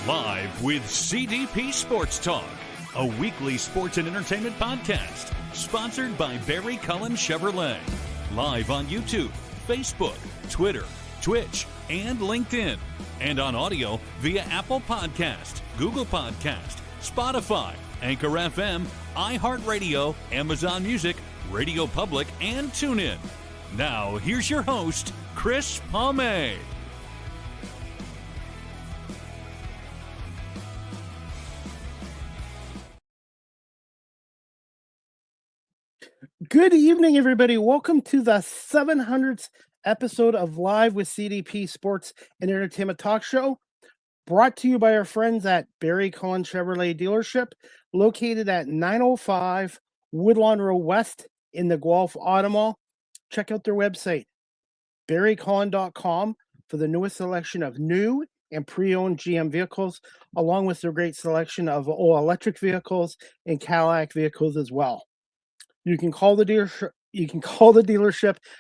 Live with CDP Sports Talk, a weekly sports and entertainment podcast sponsored by Barry Cullen Chevrolet. Live on YouTube, Facebook, Twitter, Twitch, and LinkedIn. And on audio via Apple Podcast, Google Podcast, Spotify, Anchor FM, iHeartRadio, Amazon Music, Radio Public, and TuneIn. Now, here's your host, Chris Palme. Good evening, everybody. Welcome to the 700th episode of Live with CDP Sports and Entertainment Talk Show, brought to you by our friends at Barry Cullen Chevrolet Dealership, located at 905 Woodlawn Road West in the Guelph Auto Mall. Check out their website, barrycullen.com, for the newest selection of new and pre-owned GM vehicles, along with their great selection of all-electric vehicles and Cadillac vehicles as well. You can call the dealership.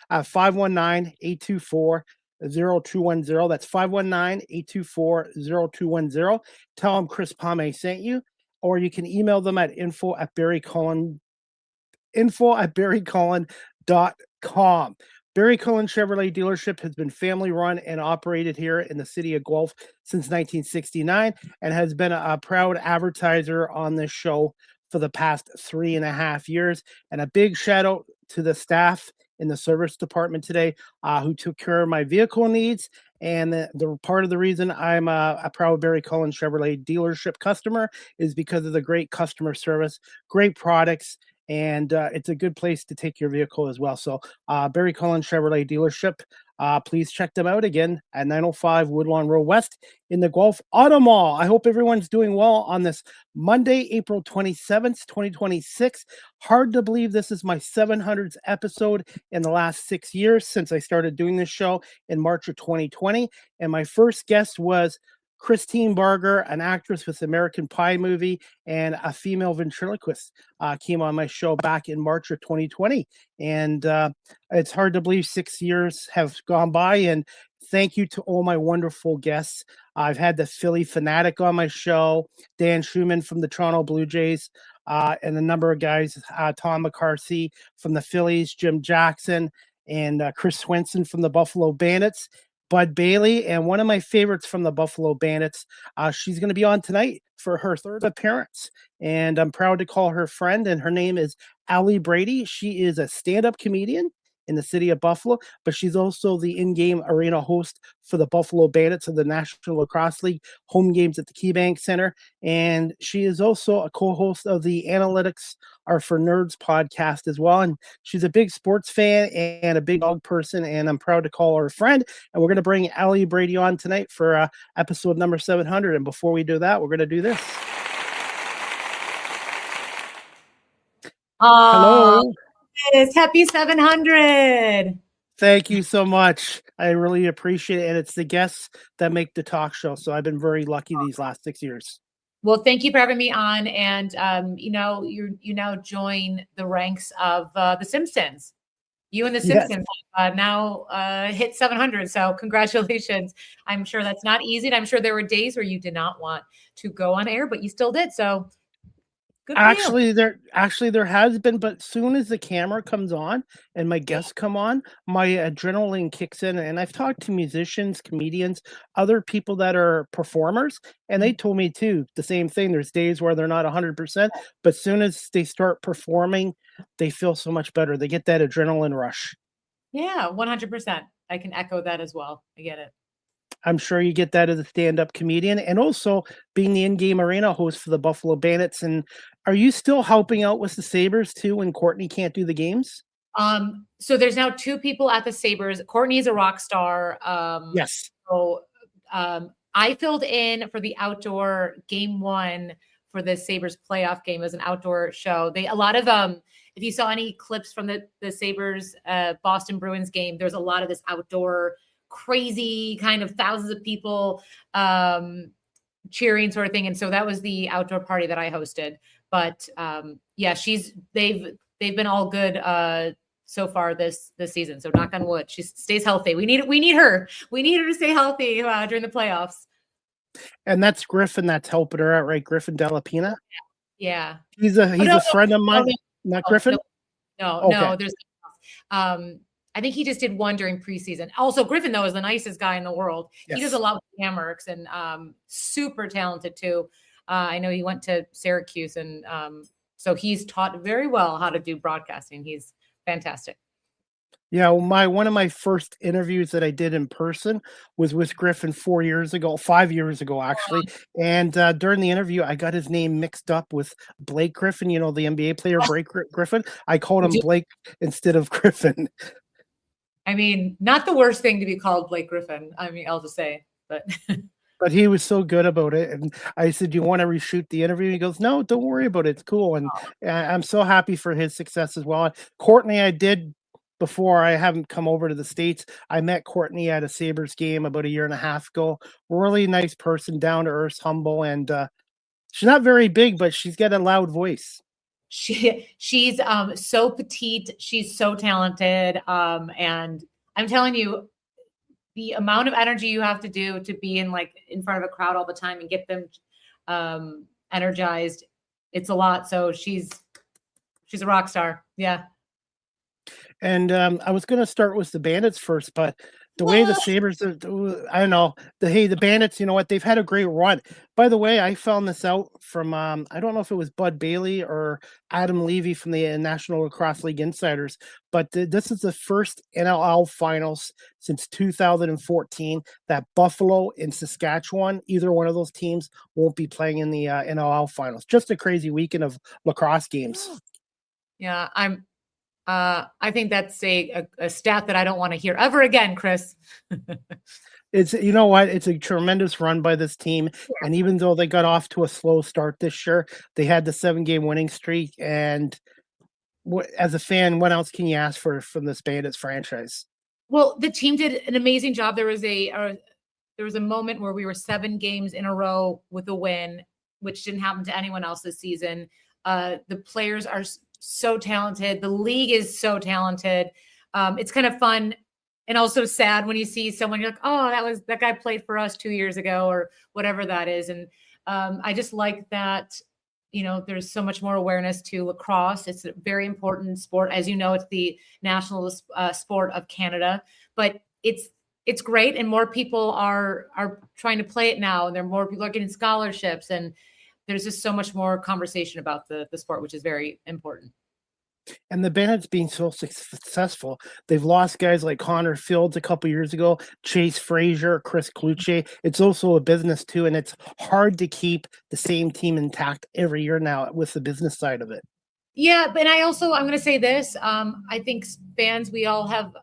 At 519-824-0210. That's 519-824-0210. Tell them Chris Palme sent you, or you can email them at info@barrycullen.com. Barry Cullen Chevrolet Dealership has been family run and operated here in the city of Guelph since 1969 and has been a proud advertiser on this show for the past 3.5 years. And a big shout out to the staff in the service department today who took care of my vehicle needs. And the part of the reason I'm a proud Barry Cullen Chevrolet dealership customer is because of the great customer service, great products, and it's a good place to take your vehicle as well. So Barry Cullen Chevrolet dealership, please check them out again at 905 Woodlawn Road West in the Guelph Auto Mall. I hope everyone's doing well on this Monday, April 27th, 2026. Hard to believe this is my 700th episode in the last 6 years since I started doing this show in March of 2020. And my first guest was Christine Barger, an actress with the American Pie movie, and a female ventriloquist came on my show back in March of 2020. And it's hard to believe 6 years have gone by. And thank you to all my wonderful guests. I've had the Philly Fanatic on my show, Dan Schumann from the Toronto Blue Jays, and a number of guys, Tom McCarthy from the Phillies, Jim Jackson, and Chris Swenson from the Buffalo Bandits. Bud Bailey, and one of my favorites from the Buffalo Bandits. She's going to be on tonight for her third appearance, and I'm proud to call her friend, and her name is Allie Brady. She is a stand-up comedian in the city of Buffalo, but she's also the in-game arena host for the Buffalo Bandits of the National Lacrosse League home games at the KeyBank Center, and she is also a co-host of the Analytics Are for Nerds podcast as well, and she's a big sports fan and a big dog person, and I'm proud to call her a friend. And we're going to bring Allie Brady on tonight for episode number 700, and before we do that, we're going to do this. Hello. Happy 700. Thank you so much. I really appreciate it. And it's the guests that make the talk show. So I've been very lucky these last 6 years. Well, thank you for having me on. And, you now join the ranks of The Simpsons. You and The Simpsons now hit 700. So congratulations. I'm sure that's not easy. And I'm sure there were days where you did not want to go on air, but you still did. So Actually, there has been, but soon as the camera comes on and my guests come on, my adrenaline kicks in. And I've talked to musicians, comedians, other people that are performers, and they told me too the same thing. There's days where they're not 100%, but soon as they start performing, they feel so much better. They get that adrenaline rush. Yeah, 100%. I can echo that as well. I get it. I'm sure you get that as a stand-up comedian, and also being the in-game arena host for the Buffalo Bandits. And are you still helping out with the Sabres too when Courtney can't do the games? So there's now two people at the Sabres. Courtney is a rock star. Yes. So I filled in for the outdoor game one for the Sabres playoff game. It was an outdoor show. A lot of if you saw any clips from the Sabres Boston Bruins game, there's a lot of this outdoor crazy kind of thousands of people cheering sort of thing. And so that was the outdoor party that I hosted. But yeah, they've been all good so far this season. So knock on wood, she stays healthy. We need her. We need her to stay healthy during the playoffs. And that's Griffin that's helping her out, right? Griffin Delapina? Yeah. He's Oh, a friend of mine. Not Griffin? no, Okay. there's I think he just did one during preseason. Also, Griffin, though, is the nicest guy in the world. He does a Yes. lot with Hammocks and super talented too. I know he went to Syracuse, and so he's taught very well how to do broadcasting. He's fantastic. Yeah, well, one of my first interviews that I did in person was with Griffin 5 years ago, actually. And during the interview, I got his name mixed up with Blake Griffin, the NBA player Griffin. I called him Blake instead of Griffin. I mean, not the worst thing to be called Blake Griffin. I mean, I'll just say, but But he was so good about it. And I said, "Do you want to reshoot the interview?" He goes, "No, don't worry about it. It's cool." And I'm so happy for his success as well. Courtney, I did before I haven't come over to the States. I met Courtney at a Sabres game about a year and a half ago. Really nice person, down to earth, humble, and she's not very big, but she's got a loud voice. She's so petite. She's so talented. And I'm telling you, the amount of energy you have to do to be in front of a crowd all the time and get them energized, it's a lot. So she's a rock star. Yeah. And I was going to start with the Bandits first, but the way the Sabres, I don't know, the Bandits, you know what? They've had a great run. By the way, I found this out from, I don't know if it was Bud Bailey or Adam Levy from the National Lacrosse League Insiders, but this is the first NLL finals since 2014 that Buffalo and Saskatchewan, either one of those teams, won't be playing in the NLL finals. Just a crazy weekend of lacrosse games. Yeah, I think that's a stat that I don't want to hear ever again, Chris. It's, you know what? It's a tremendous run by this team. And even though they got off to a slow start this year, they had the 7-game winning streak. And as a fan, what else can you ask for from this Bandits franchise? Well, the team did an amazing job. There was a moment where we were 7 games in a row with a win, which didn't happen to anyone else this season. The players are so talented. The league is so talented. It's kind of fun and also sad when you see someone, you're like, oh, that guy played for us 2 years ago or whatever that is. And I just like that, there's so much more awareness to lacrosse. It's a very important sport. As you know, it's the national sport of Canada, but it's great. And more people are trying to play it now. And more people are getting scholarships, and there's just so much more conversation about the sport, which is very important. And the Bandits being so successful, they've lost guys like Connor Fields a couple years ago, Chase Frazier, Chris Kluche. It's also a business too, and it's hard to keep the same team intact every year now with the business side of it. Yeah, but I'm going to say this. I think fans, we all have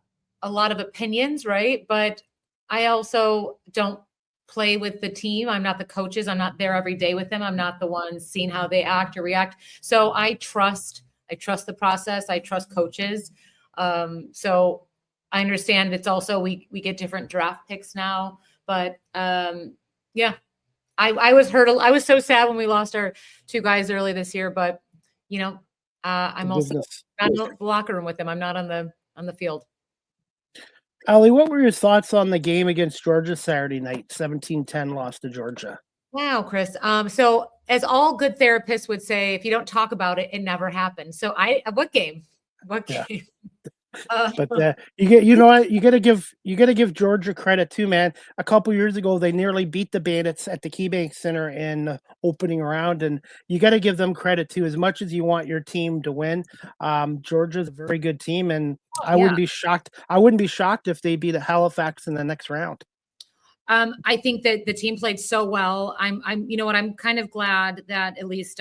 a lot of opinions, right? But I also don't play with the team. I'm not the coaches. I'm not there every day with them. I'm not the one seeing how they act or react. So I trust the process. I trust coaches. So I understand it's also, we get different draft picks now, but yeah, I was hurt. I was so sad when we lost our 2 guys early this year, but I'm also not in the locker room with them. I'm not on the field. Allie, what were your thoughts on the game against Georgia Saturday night? 17-10 loss to Georgia. Wow, Chris. So as all good therapists would say, if you don't talk about it, it never happened. So what game? Yeah. But you know what? You gotta give Georgia credit too, man. A couple years ago, they nearly beat the Bandits at the KeyBank Center in the opening round, and you got to give them credit too. As much as you want your team to win, Georgia's a very good team, and I wouldn't be shocked. I wouldn't be shocked if they beat Halifax in the next round. I think that the team played so well. I'm kind of glad that at least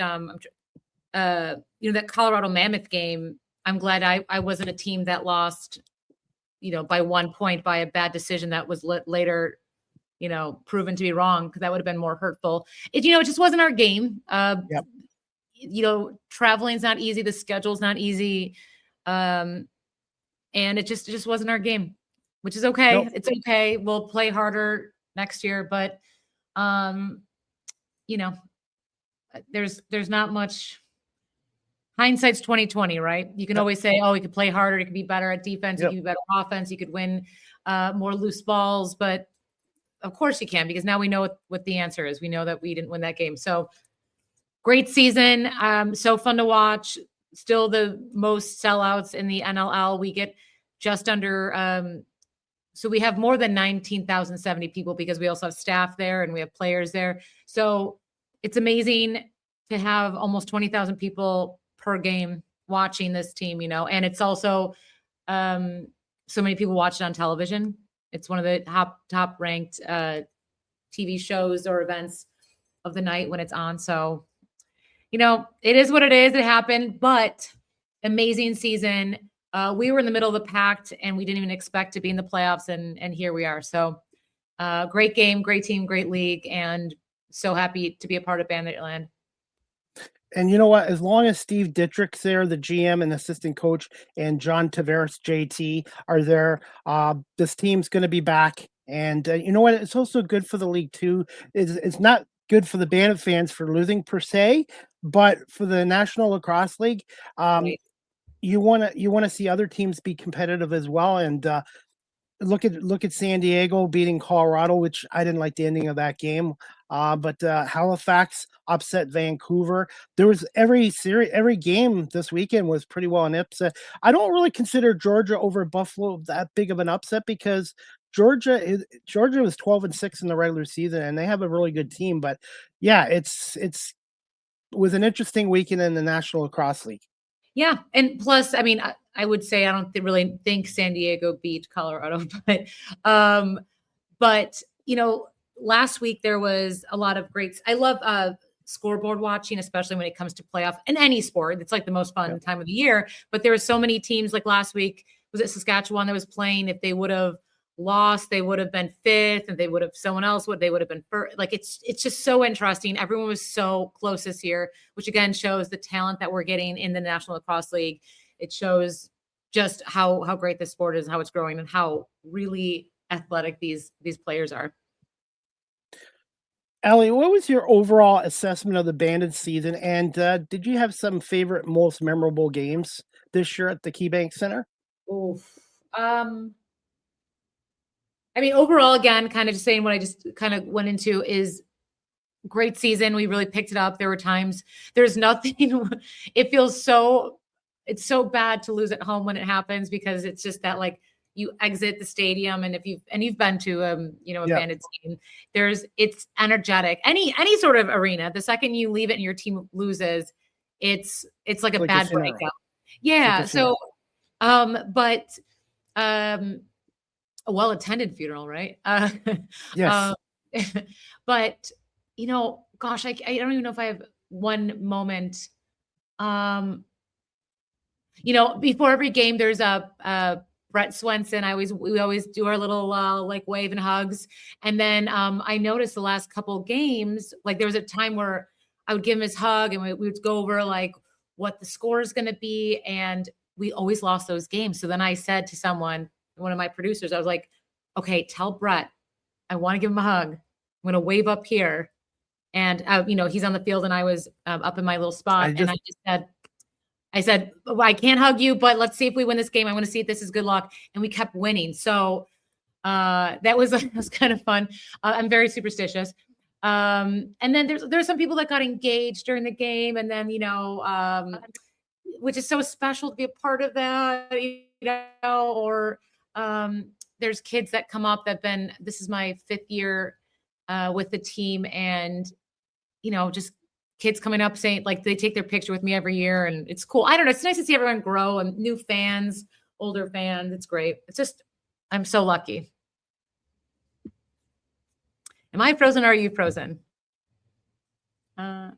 that Colorado Mammoth game, I'm glad I wasn't a team that lost, by 1 point by a bad decision that was later, proven to be wrong, because that would have been more hurtful. It just wasn't our game. Yep. Traveling's not easy. The schedule's not easy. And it just wasn't our game, which is okay. Nope. It's okay. We'll play harder next year, but there's not much. Hindsight's 2020, right? You can always say, you could play harder, you could be better at defense, you could be better at offense, you could win more loose balls, but of course you can, because now we know what the answer is. We know that we didn't win that game. So great season. So fun to watch. Still the most sellouts in the NLL. We get just under, so we have more than 19,070 people because we also have staff there and we have players there. So it's amazing to have almost 20,000 people per game watching this team, and it's also so many people watch it on television. It's one of the top ranked TV shows or events of the night when it's on. So, it is what it is. It happened, but amazing season. We were in the middle of the pack and we didn't even expect to be in the playoffs. And here we are. So great game, great team, great league. And so happy to be a part of Banditland. And you know what? As long as Steve Dittrick's there, the GM and assistant coach, and John Tavares, JT, are there, this team's going to be back. And you know what? It's also good for the league too. It's not good for the Bandit fans for losing per se, but for the National Lacrosse League, Right. you want to see other teams be competitive as well. And look at San Diego beating Colorado, which I didn't like the ending of that game. But Halifax upset Vancouver. There was every game this weekend was pretty well an upset. I don't really consider Georgia over Buffalo that big of an upset because Georgia was 12-6 in the regular season and they have a really good team. But yeah, it was an interesting weekend in the National Lacrosse League. Yeah. And plus, I mean, I would say I don't really think San Diego beat Colorado, but last week there was a lot of great. I love scoreboard watching, especially when it comes to playoff in any sport. It's like the most fun time of the year. But there were so many teams. Like last week, was it Saskatchewan that was playing? If they would have lost, they would have been fifth, and they would have they would have been first. Like it's just so interesting. Everyone was so close this year, which again shows the talent that we're getting in the National Lacrosse League. It shows just how great this sport is, how it's growing, and how really athletic these players are. Allie, what was your overall assessment of the Bandit season? And did you have some favorite, most memorable games this year at the KeyBank Center? I mean, overall, again, kind of just saying what I just kind of went into is great season. We really picked it up. There were times there's nothing. It's so bad to lose at home when it happens because it's just that like you exit the stadium and you've been to a Bandit team, it's energetic. Any sort of arena, the second you leave it and your team loses, it's like a bad breakout. Yeah. So, but a well-attended funeral, right? Yes. But gosh, I don't even know if I have one moment. Before every game, there's a Brett Swenson. We always do our little like wave and hugs. And then I noticed the last couple games, like there was a time where I would give him his hug and we would go over like what the score is going to be. And we always lost those games. So then I said to someone, one of my producers, I was like, okay, tell Brett, I want to give him a hug. I'm going to wave up here. And, he's on the field and I was up in my little spot. And I said, well, I can't hug you, but let's see if we win this game. I want to see if this is good luck. And we kept winning. So that was kind of fun. I'm very superstitious. And then there's some people that got engaged during the game. And then, which is so special to be a part of that, or there's kids that come up this is my 5th year with the team. And, just kids coming up saying like they take their picture with me every year and it's cool. I don't know. It's nice to see everyone grow and new fans, older fans. It's great. It's just, I'm so lucky. Am I frozen or are you frozen? All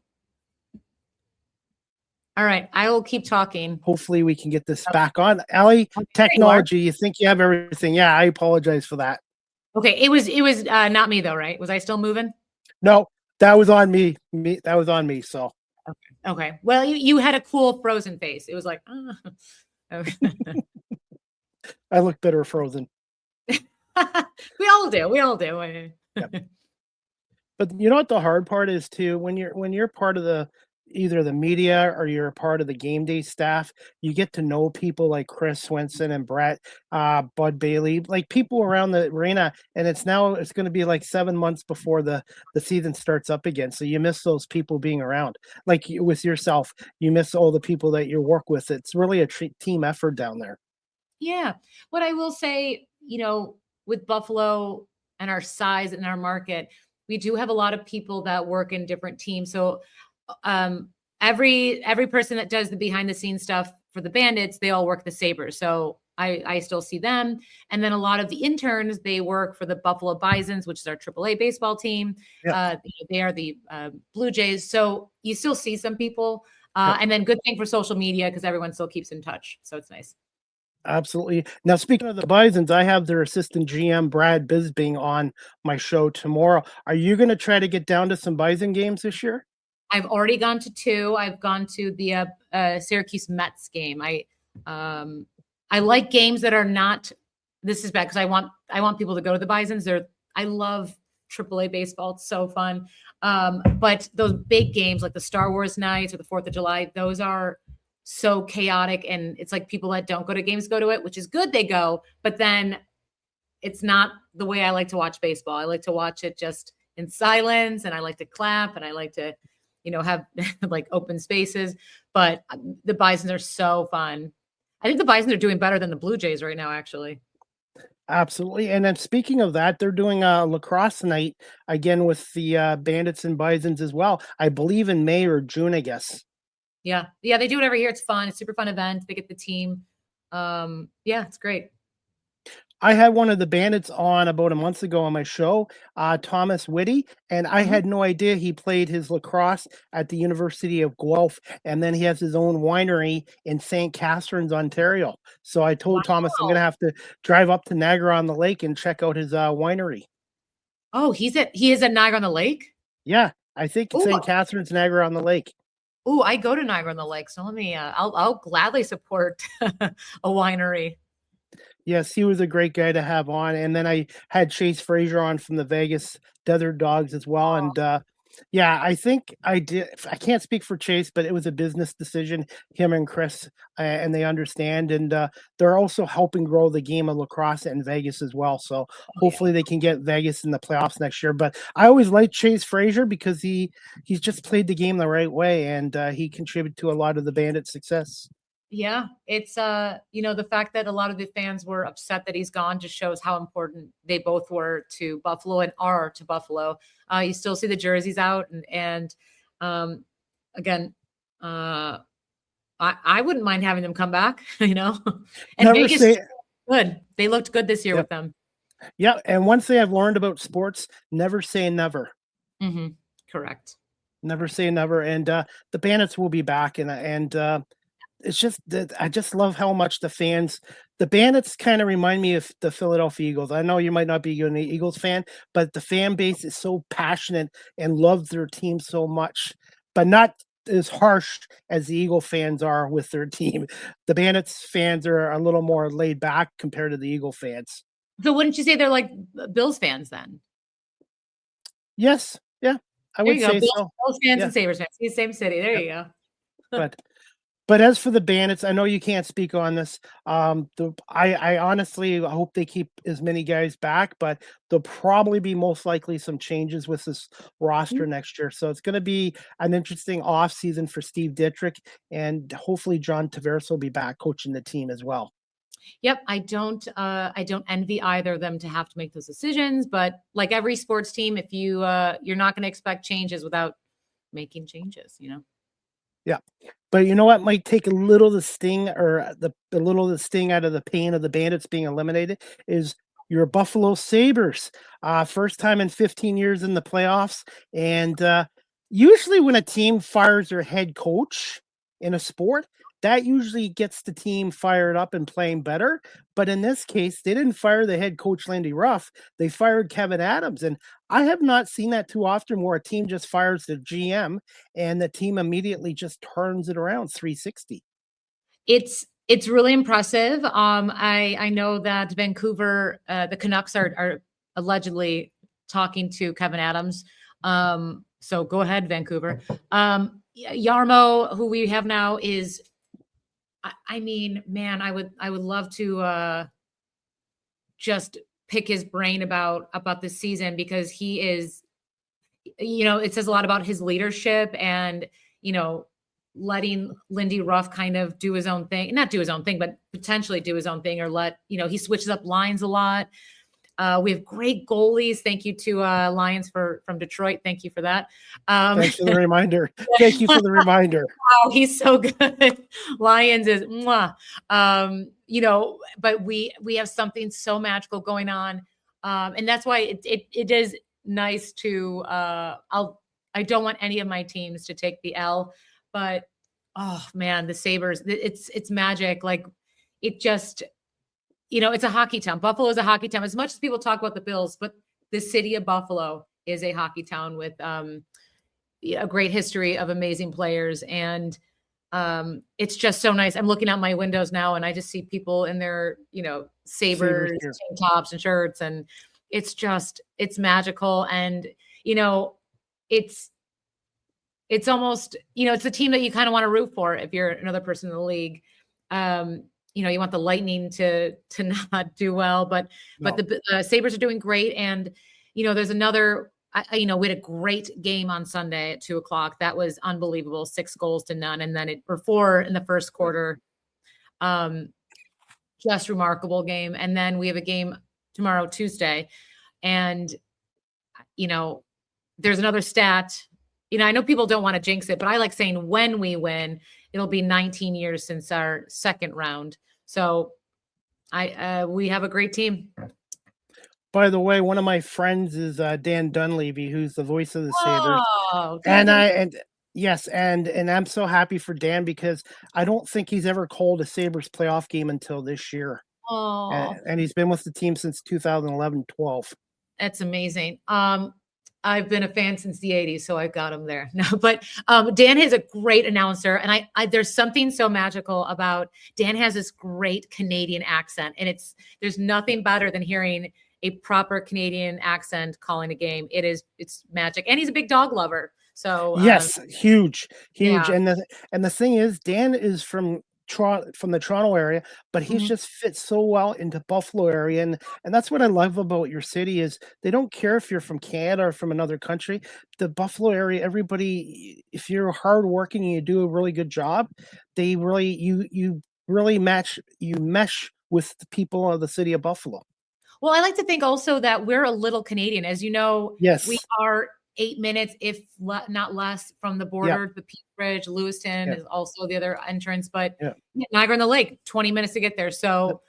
right. I will keep talking. Hopefully we can get this back on. Allie, technology, you think you have everything. Yeah, I apologize for that. Okay. It was not me though, right? Was I still moving? No, that was on me. That was on me. So. Okay. Well, you had a cool frozen face. It was like, oh. Okay. I look better frozen. We all do. Yep. But you know what the hard part is too, when you're part of the either the media or you're a part of the game day staff, you get to know people like Chris Swenson and Brett, Bud Bailey, like people around the arena. And it's going to be like 7 months before the season starts up again. So you miss those people being around. Like with yourself, you miss all the people that you work with. It's really a team effort down there. Yeah. What I will say, with Buffalo and our size and our market, we do have a lot of people that work in different teams. So every person that does the behind the scenes stuff for the Bandits, they all work the Sabres. So I still see them. And then a lot of the interns, they work for the Buffalo Bisons, which is our AAA baseball team. Yep. They are the Blue Jays. So you still see some people. Yep. And then good thing for social media because everyone still keeps in touch. So it's nice. Absolutely. Now, speaking of the Bisons, I have their assistant GM, Brad Bisbing, on my show tomorrow. Are you going to try to get down to some Bison games this year? I've already gone to 2. I've gone to the Syracuse Mets game. I like games that are not. This is bad because I want people to go to the Bisons. I love AAA baseball. It's so fun. But those big games like the Star Wars nights or the 4th of July, those are so chaotic, and it's like people that don't go to games go to it, which is good. They go, but then it's not the way I like to watch baseball. I like to watch it just in silence, and I like to clap, and I like to, have like open spaces. But the Bisons are so fun. I think the Bisons are doing better than the Blue Jays right now, actually. Absolutely. And then speaking of that, they're doing a lacrosse night again with the Bandits and Bisons as well. I believe in May or June, I guess. Yeah. They do it every year. It's fun. It's a super fun event. They get the team. It's great. I had one of the Bandits on about a month ago on my show, Thomas Whitty, and I had no idea he played his lacrosse at the University of Guelph, and then he has his own winery in St. Catharines, Ontario. So I told Thomas I'm going to have to drive up to Niagara-on-the-Lake and check out his winery. Oh, he is at Niagara-on-the-Lake? Yeah, I think St. Catharines, Niagara-on-the-Lake. Oh, I go to Niagara-on-the-Lake, so let me. I'll gladly support a winery. Yes, he was a great guy to have on, and then I had Chase Frazier on from the Vegas Desert Dogs as well, and I think I did. I can't speak for Chase, but it was a business decision. Him and Chris, and they understand, and they're also helping grow the game of lacrosse in Vegas as well. So hopefully they can get Vegas in the playoffs next year. But I always liked Chase Frazier because he's just played the game the right way, and he contributed to a lot of the Bandits' success. Yeah, it's the fact that a lot of the fans were upset that he's gone just shows how important they both were to Buffalo and are to Buffalo. You still see the jerseys out, and again, I wouldn't mind having them come back. And Vegas good. They looked good this year with them. Yeah, and one thing I've learned about sports: never say never. Mm-hmm. Correct. Never say never, and the Bandits will be back, and it's just that I just love how much the Bandits kind of remind me of the Philadelphia Eagles. I know you might not be an Eagles fan, but the fan base is so passionate and loves their team so much, but not as harsh as the Eagle fans are with their team. The Bandits fans are a little more laid back compared to the Eagle fans. So wouldn't you say they're like Bills fans then? Yes. Yeah, I would say so. Bills fans and Sabres fans. It's the same city. There you go. But as for the Bandits, I know you can't speak on this. I honestly hope they keep as many guys back, but there'll probably be most likely some changes with this roster next year. So it's going to be an interesting off season for Steve Dittrich, and hopefully John Tavares will be back coaching the team as well. Yep, I don't envy either of them to have to make those decisions, but like every sports team, if you're not going to expect changes without making changes, Yeah. But you know what might take a little of the sting or the little of the sting out of the pain of the Bandits being eliminated is your Buffalo Sabres. First time in 15 years in the playoffs. And usually when a team fires their head coach in a sport, that usually gets the team fired up and playing better. But in this case, they didn't fire the head coach, Lindy Ruff. They fired Kevin Adams. And I have not seen that too often where a team just fires the GM and the team immediately just turns it around 360. It's really impressive. I know that Vancouver, the Canucks are allegedly talking to Kevin Adams. So go ahead, Vancouver. Yarmo, who we have now, is, I mean, man, I would love to just pick his brain about this season, because he is, it says a lot about his leadership and, letting Lindy Ruff kind of do his own thing, not do his own thing, but potentially do his own thing, or he switches up lines a lot. We have great goalies. Thank you to Lions from Detroit. Thank you for that. Thanks for the reminder. Thank you for the reminder. Wow, he's so good. Lions is mwah. But we have something so magical going on. And that's why it is nice to I don't want any of my teams to take the L, but oh man, the Sabres, it's magic. Like, it just, it's a hockey town. Buffalo is a hockey town. As much as people talk about the Bills, but the city of Buffalo is a hockey town with a great history of amazing players. And it's just so nice. I'm looking out my windows now and I just see people in their, Sabres tank tops and shirts. And it's magical. And, it's almost, it's a team that you kind of want to root for if you're another person in the league. You want the Lightning to not do well, but the Sabres are doing great. And, there's another, we had a great game on Sunday at 2:00. That was unbelievable. 6 goals to none. And then 4 in the first quarter. Just remarkable game. And then we have a game tomorrow, Tuesday. And, there's another stat, I know people don't want to jinx it, but I like saying when we win, it'll be 19 years since our second round. So we have a great team. By the way, one of my friends is Dan Dunleavy, who's the voice of the Sabres. And I'm so happy for Dan, because I don't think he's ever called a Sabres playoff game until this year. And he's been with the team since 2011-12. That's amazing. I've been a fan since the 80s, so I've got him there. No, but Dan is a great announcer, and I there's something so magical about Dan. Has this great Canadian accent, and there's nothing better than hearing a proper Canadian accent calling a game. It's magic, and he's a big dog lover. So yes, huge. Yeah. And the thing is, Dan is from the Toronto area, but he's just fits so well into Buffalo area. And that's what I love about your city is they don't care if you're from Canada or from another country. The Buffalo area, everybody, if you're hardworking and you do a really good job, they really, you really mesh with the people of the city of Buffalo. Well, I like to think also that we're a little Canadian. As you know, yes, we are 8 minutes, if not less, from the border. The Peace Bridge, Lewiston is also the other entrance, but Niagara-on-the-Lake, 20 minutes to get there. So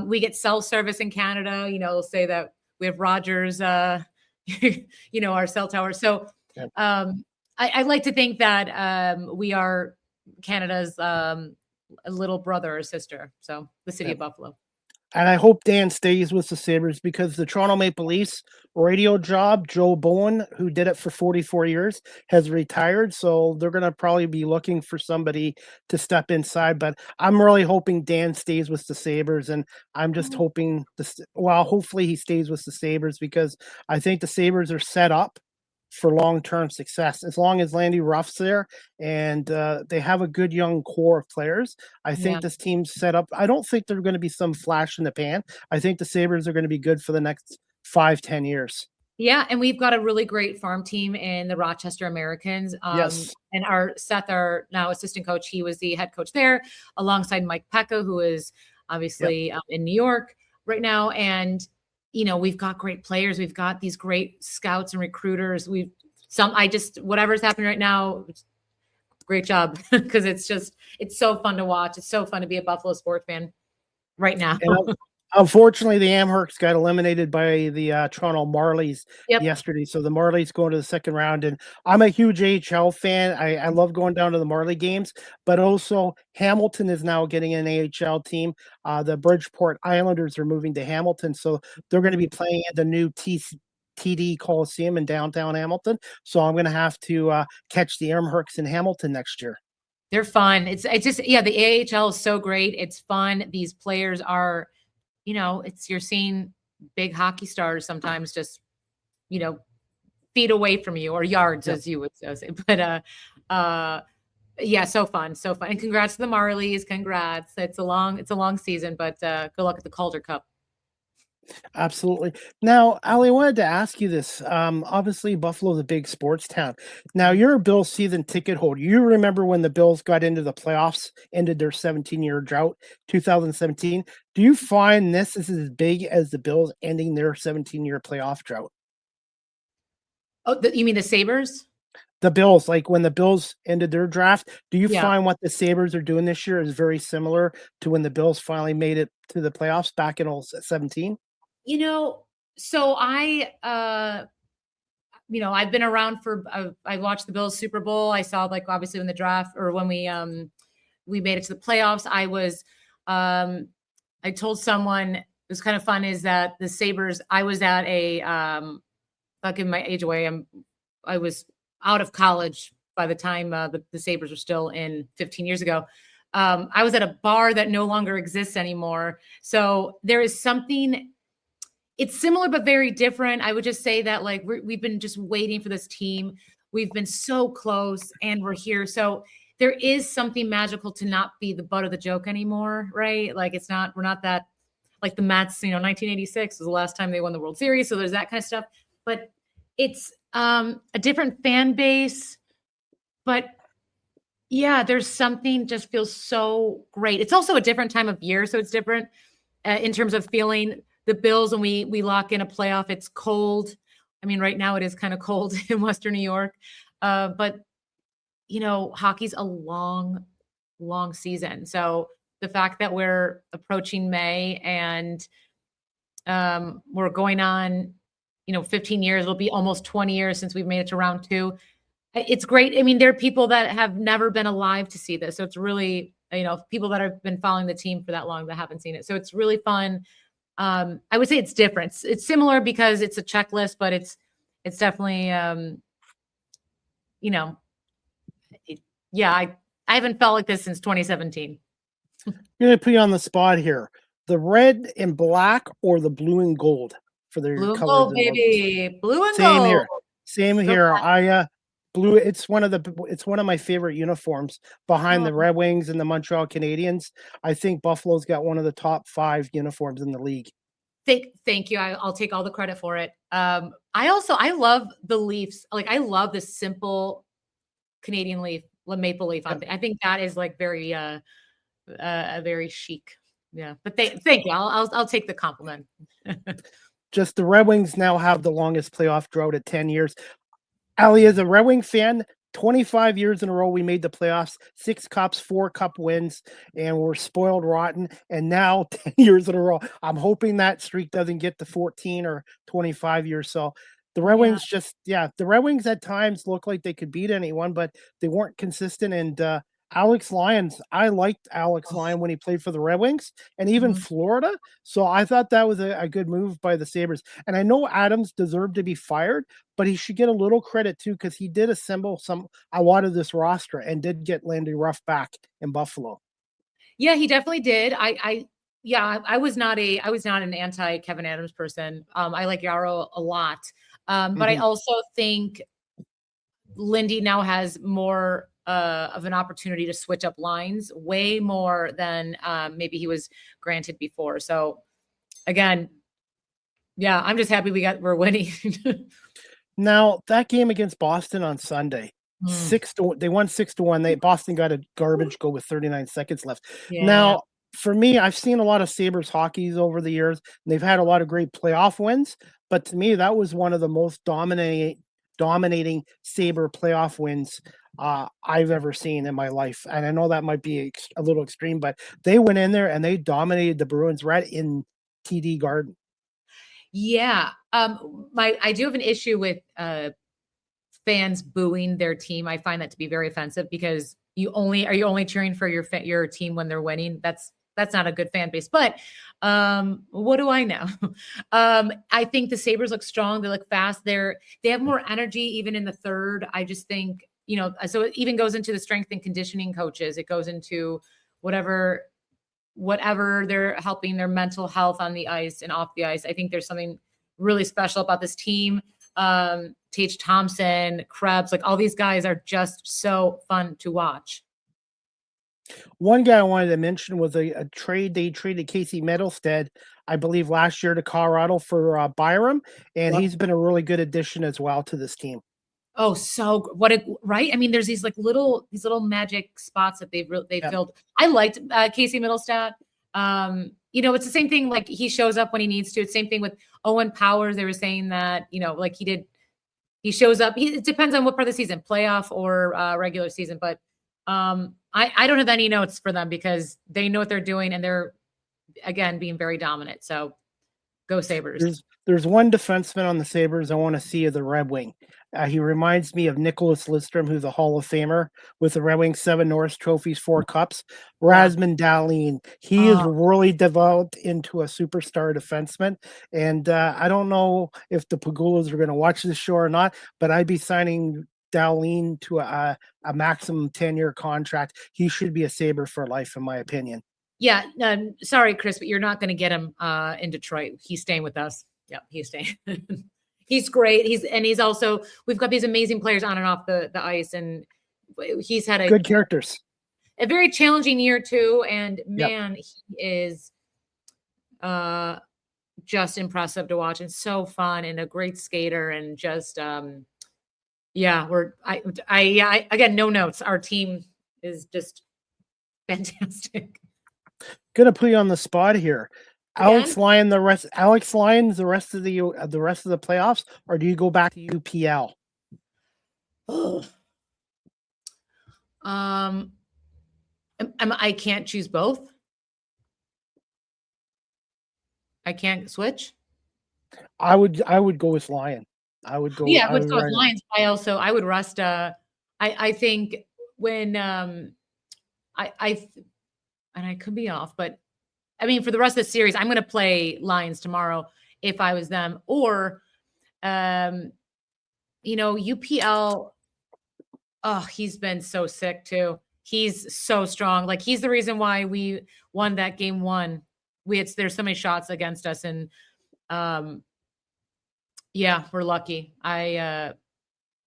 we get cell service in Canada. They'll say that we have Rogers, our cell tower. So I like to think that we are Canada's little brother or sister. So the city of Buffalo. And I hope Dan stays with the Sabres, because the Toronto Maple Leafs radio job, Joe Bowen, who did it for 44 years, has retired. So they're going to probably be looking for somebody to step inside. But I'm really hoping Dan stays with the Sabres. And I'm just hoping, hopefully he stays with the Sabres, because I think the Sabres are set up for long-term success as long as Lindy Ruff's there, and they have a good young core of players. I think this team's set up. I don't think they're going to be some flash in the pan. I think the Sabres are going to be good for the next 5-10 years. Yeah, and we've got a really great farm team in the Rochester Americans. Yes. And our Seth, our now assistant coach, he was the head coach there alongside Mike Pekka, who is obviously in New York right now. And we've got great players. We've got these great scouts and recruiters. Whatever's happening right now, great job, because it's so fun to watch. It's so fun to be a Buffalo sports fan right now. Unfortunately, the Amherst got eliminated by the Toronto Marlies yesterday. So the Marlies going to the second round. And I'm a huge AHL fan. I love going down to the Marley games. But also, Hamilton is now getting an AHL team. The Bridgeport Islanders are moving to Hamilton. So they're going to be playing at the new TD Coliseum in downtown Hamilton. So I'm going to have to catch the Amherst in Hamilton next year. They're fun. It's just, the AHL is so great. It's fun. These players are... you're seeing big hockey stars sometimes just, feet away from you, or yards, as you would say. But Yeah, so fun. And congrats to the Marlies. Congrats. It's a long season, but good luck at the Calder Cup. Absolutely. Now, Ali, I wanted to ask you this. Obviously, Buffalo's a big sports town. Now, you're a Bills season ticket holder. You remember when the Bills got into the playoffs, ended their 17-year drought, 2017. Do you find this is as big as the Bills ending their 17-year playoff drought? Oh, you mean the Sabres? The Bills, like when the Bills ended their draft, do you Yeah. find what the Sabres are doing this year is very similar to when the Bills finally made it to the playoffs back in 2017? So I've been around for, I watched the Bills Super Bowl. I saw, like, obviously when the draft, or when we made it to the playoffs, I told someone, it was kind of fun, is that the Sabres, I was at not giving my age away. I was out of college by the time the Sabres were still in 15 years ago. I was at a bar that no longer exists anymore. So there is something, it's similar but very different. I would just say that, like, we've been just waiting for this team. We've been so close and we're here. So there is something magical to not be the butt of the joke anymore, right? Like, we're not that, like the Mets, 1986 was the last time they won the World Series. So there's that kind of stuff, but it's a different fan base. But yeah, there's something just feels so great. It's also a different time of year. So it's different in terms of feeling. The Bills, when we lock in a playoff, it's cold. I mean, right now it is kind of cold in Western New York. But hockey's a long, long season. So the fact that we're approaching May and we're going on, 15 years, it'll be almost 20 years since we've made it to round 2. It's great. I mean, there are people that have never been alive to see this. So it's really, people that have been following the team for that long that haven't seen it. So it's really fun. I would say it's different. It's similar because it's a checklist, but it's definitely, I haven't felt like this since 2017. I'm going to put you on the spot here. The red and black or the blue and gold for their Blue and colors? gold, baby. Blue and Same gold. here. Same here. Blue. It's one of my favorite uniforms behind the Red Wings and the Montreal Canadiens. I think Buffalo's got one of the top 5 uniforms in the league. Thank you. I'll take all the credit for it. I love the Leafs. Like, I love the simple Canadian leaf, maple leaf. Yep. I think that is like very, very chic. Yeah. But thank you. I'll take the compliment. Just the Red Wings now have the longest playoff drought at 10 years. Ali, as a Red Wing fan, 25 years in a row we made the playoffs, 6 cups, 4 cup wins, and we're spoiled rotten. And now 10 years in a row, I'm hoping that streak doesn't get to 14 or 25 years. So the Red Wings the Red Wings at times look like they could beat anyone, but they weren't consistent. And Alex Lyons, I liked Alex Lyon when he played for the Red Wings and even Florida. So I thought that was a good move by the Sabres. And I know Adams deserved to be fired, but he should get a little credit too, because he did assemble a lot of this roster and did get Landry Ruff back in Buffalo. Yeah, he definitely did. I was not an anti Kevin Adams person. I like Yarrow a lot. But I also think Lindy now has more of an opportunity to switch up lines, way more than maybe he was granted before. So again, yeah, I'm just happy we're winning. Now that game against Boston on Sunday, they won 6-1. Boston got a garbage goal with 39 seconds left. Yeah. Now, for me, I've seen a lot of Sabres hockeys over the years, and they've had a lot of great playoff wins. But to me, that was one of the most dominating Sabre playoff wins I've ever seen in my life. And I know that might be a little extreme, but they went in there and they dominated the Bruins right in TD Garden. Yeah. I do have an issue with fans booing their team. I find that to be very offensive, because are you only cheering for your team when they're winning? That's not a good fan base. But what do I know? I think the Sabres look strong. They look fast. They have more energy even in the third. I just think, so it even goes into the strength and conditioning coaches. It goes into whatever they're helping their mental health on the ice and off the ice. I think there's something really special about this team. Tage Thompson, Krebs, like all these guys are just so fun to watch. One guy I wanted to mention was a trade. They traded Casey Middlestead, I believe, last year to Colorado for Byram, and he's been a really good addition as well to this team. Oh, so right? I mean, there's these little magic spots that they've filled. I liked Casey Middlestead. It's the same thing. Like he shows up when he needs to. It's the same thing with Owen Powers. They were saying that like he shows up. It depends on what part of the season, playoff or regular season, but. I don't have any notes for them because they know what they're doing and they're, again, being very dominant. So go Sabres. There's one defenseman on the Sabres I want to see of the Red Wing. He reminds me of Nicholas Lidstrom, who's a Hall of Famer with the Red Wings, 7 Norris trophies, 4 cups. Rasmus Dahlin. He is really developed into a superstar defenseman. And I don't know if the Pagulas are going to watch this show or not, but I'd be signing Dahlin to a maximum 10-year contract. He should be a Sabre for life, in my opinion. Yeah. Sorry, Chris, but you're not going to get him in Detroit. He's staying with us. Yeah, he's staying. He's great. He's also, we've got these amazing players on and off the ice, and he's had good characters. A very challenging year too. And man, he is just impressive to watch and so fun and a great skater and just again, no notes. Our team is just fantastic. Gonna put you on the spot here. Again? Alex Lyons the rest of the playoffs, or do you go back to UPL? I can't choose both. I can't switch. I would go with Lyon. I would go. Yeah, I would go with Lions. I would rest. I think when and I could be off, but I mean, for the rest of the series, I'm going to play Lions tomorrow if I was them. Or, UPL. Oh, he's been so sick too. He's so strong. Like he's the reason why we won that game 1. There's so many shots against us, and yeah, we're lucky.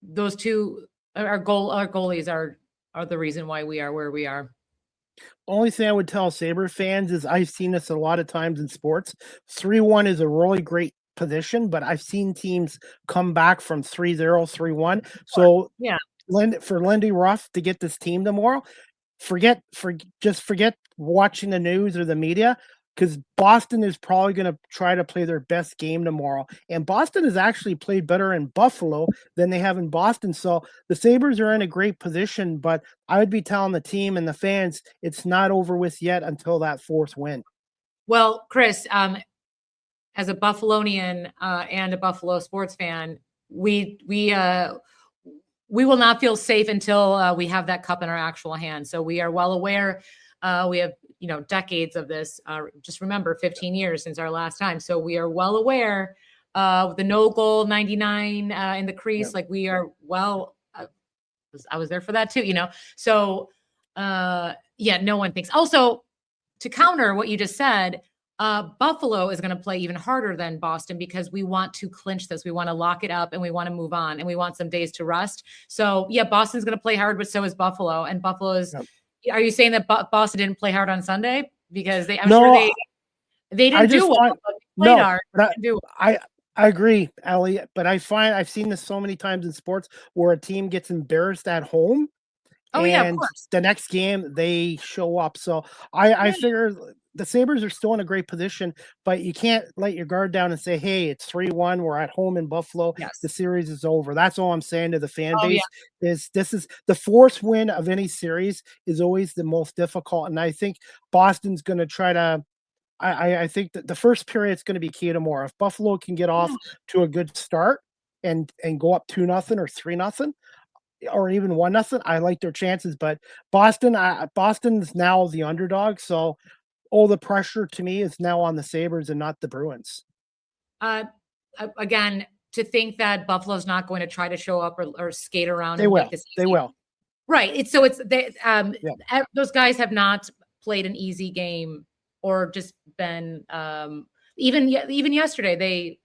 Those two, our goalies are the reason why we are where we are. Only thing I would tell Sabre fans is I've seen this a lot of times in sports. 3-1 is a really great position, but I've seen teams come back from 3-0, 3-1. So yeah, for Lindy Ruff to get this team tomorrow, forget watching the news or the media, because Boston is probably going to try to play their best game tomorrow. And Boston has actually played better in Buffalo than they have in Boston. So the Sabres are in a great position, but I would be telling the team and the fans it's not over with yet until that 4th win. Well, Chris, as a Buffalonian and a Buffalo sports fan, we will not feel safe until we have that cup in our actual hand. So we are well aware. We have decades of this. Just remember, 15 years since our last time. So we are well aware of the no goal 99 in the crease. Yep. Like we are well. I was there for that too. So no one thinks. Also, to counter what you just said, Buffalo is going to play even harder than Boston because we want to clinch this. We want to lock it up and we want to move on and we want some days to rest. So yeah, Boston's going to play hard, but so is Buffalo. And Buffalo is. Yep. Are you saying that Boston didn't play hard on Sunday because sure they didn't do well, but they played hard. I agree, Allie, but I've seen this so many times in sports where a team gets embarrassed at home. And the next game they show up. So I figure the Sabres are still in a great position, but you can't let your guard down and say, hey, it's 3-1. We're at home in Buffalo. Yes. The series is over. That's all I'm saying to the fan base. Yeah. This is the 4th win of any series is always the most difficult. And I think Boston's going to try to, I think that the first period is going to be key tomorrow. If Buffalo can get off to a good start and go up 2-0 or 3-0, or even 1-0, I like their chances. But Boston's now the underdog, so all the pressure to me is now on the Sabres and not the Bruins. Again, to think that Buffalo's not going to try to show up or skate around. They will. They will. Right. Those guys have not played an easy game or just been even yesterday they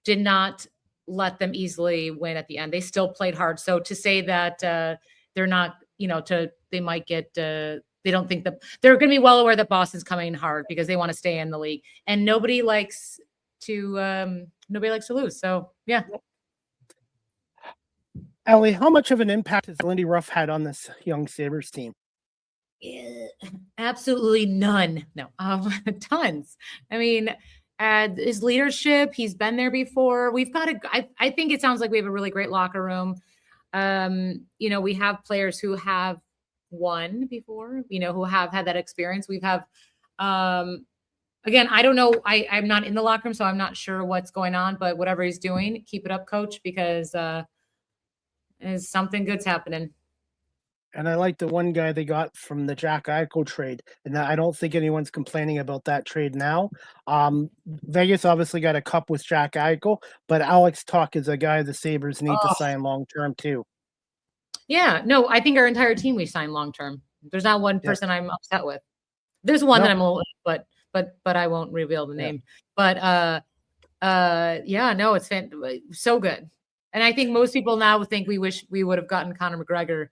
did not let them easily win at the end. They still played hard. So to say that they're not, they might get, they don't think that they're going to be well aware that Boston's coming hard because they want to stay in the league, and nobody likes to lose. So yeah. Allie, how much of an impact has Lindy Ruff had on this young Sabres team? Absolutely none. No, tons. I mean, his leadership, he's been there before. We've got I think it sounds like we have a really great locker room. We have players who have won before, who have had that experience. We've have, again, I don't know. I'm not in the locker room, so I'm not sure what's going on, but whatever he's doing, keep it up, coach, because is something good's happening. And I like the one guy they got from the Jack Eichel trade. And I don't think anyone's complaining about that trade now. Vegas obviously got a cup with Jack Eichel, but Alex Tuch is a guy the Sabres need to sign long-term too. Yeah, no, I think our entire team we signed long-term. There's not one person I'm upset with. There's one that I'm a little, but I won't reveal the name. But no, it's so good. And I think most people now think we wish we would have gotten Conor McGregor.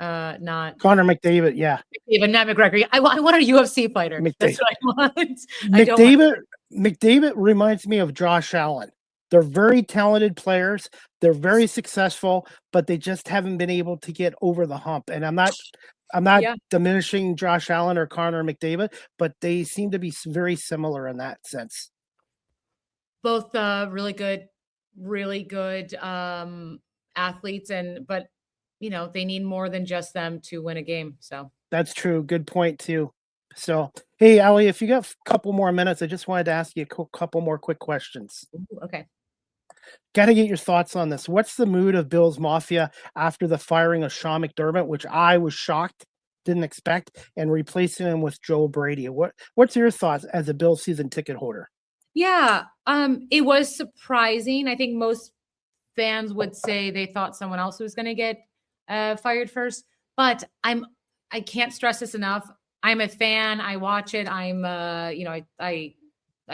Not Connor McDavid, McDavid, not McGregor. I want a UFC fighter. McDavid. That's what I want. McDavid reminds me of Josh Allen. They're very talented players. They're very successful, but they just haven't been able to get over the hump. And I'm not diminishing Josh Allen or Connor McDavid, but they seem to be very similar in that sense. Both really good athletes, but they need more than just them to win a game. So that's true. Good point too. So, hey, Allie, if you got a couple more minutes, I just wanted to ask you a couple more quick questions. Ooh, okay. Got to get your thoughts on this. What's the mood of Bills Mafia after the firing of Sean McDermott, which I was shocked, didn't expect, and replacing him with Joe Brady? What's your thoughts as a Bills season ticket holder? Yeah, it was surprising. I think most fans would say they thought someone else was going to get fired first, but I can't stress this enough. I'm a fan. I watch it. I'm I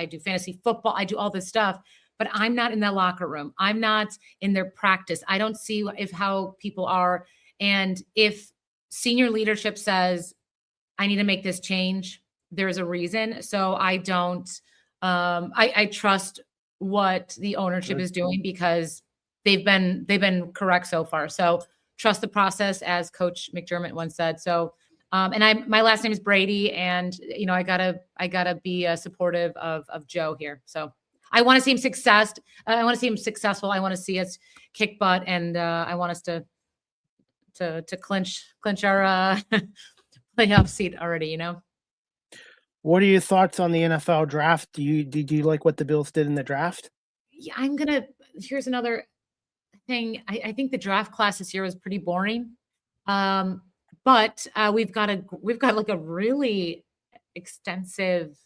do fantasy football. I do all this stuff, but I'm not in that locker room. I'm not in their practice. I don't see how people are. And if senior leadership says, I need to make this change, there's a reason. So I don't, I trust what the ownership is doing because they've been correct so far. So trust the process, as Coach McDermott once said. So, my last name is Brady, and I gotta be supportive of Joe here. So I want to see him success. I want to see him successful. I want to see us kick butt, and I want us to clinch our playoff seat already. What are your thoughts on the NFL draft? Do you like what the Bills did in the draft? Yeah, here's another thing. I think the draft class this year was pretty boring. But we've got like a really extensive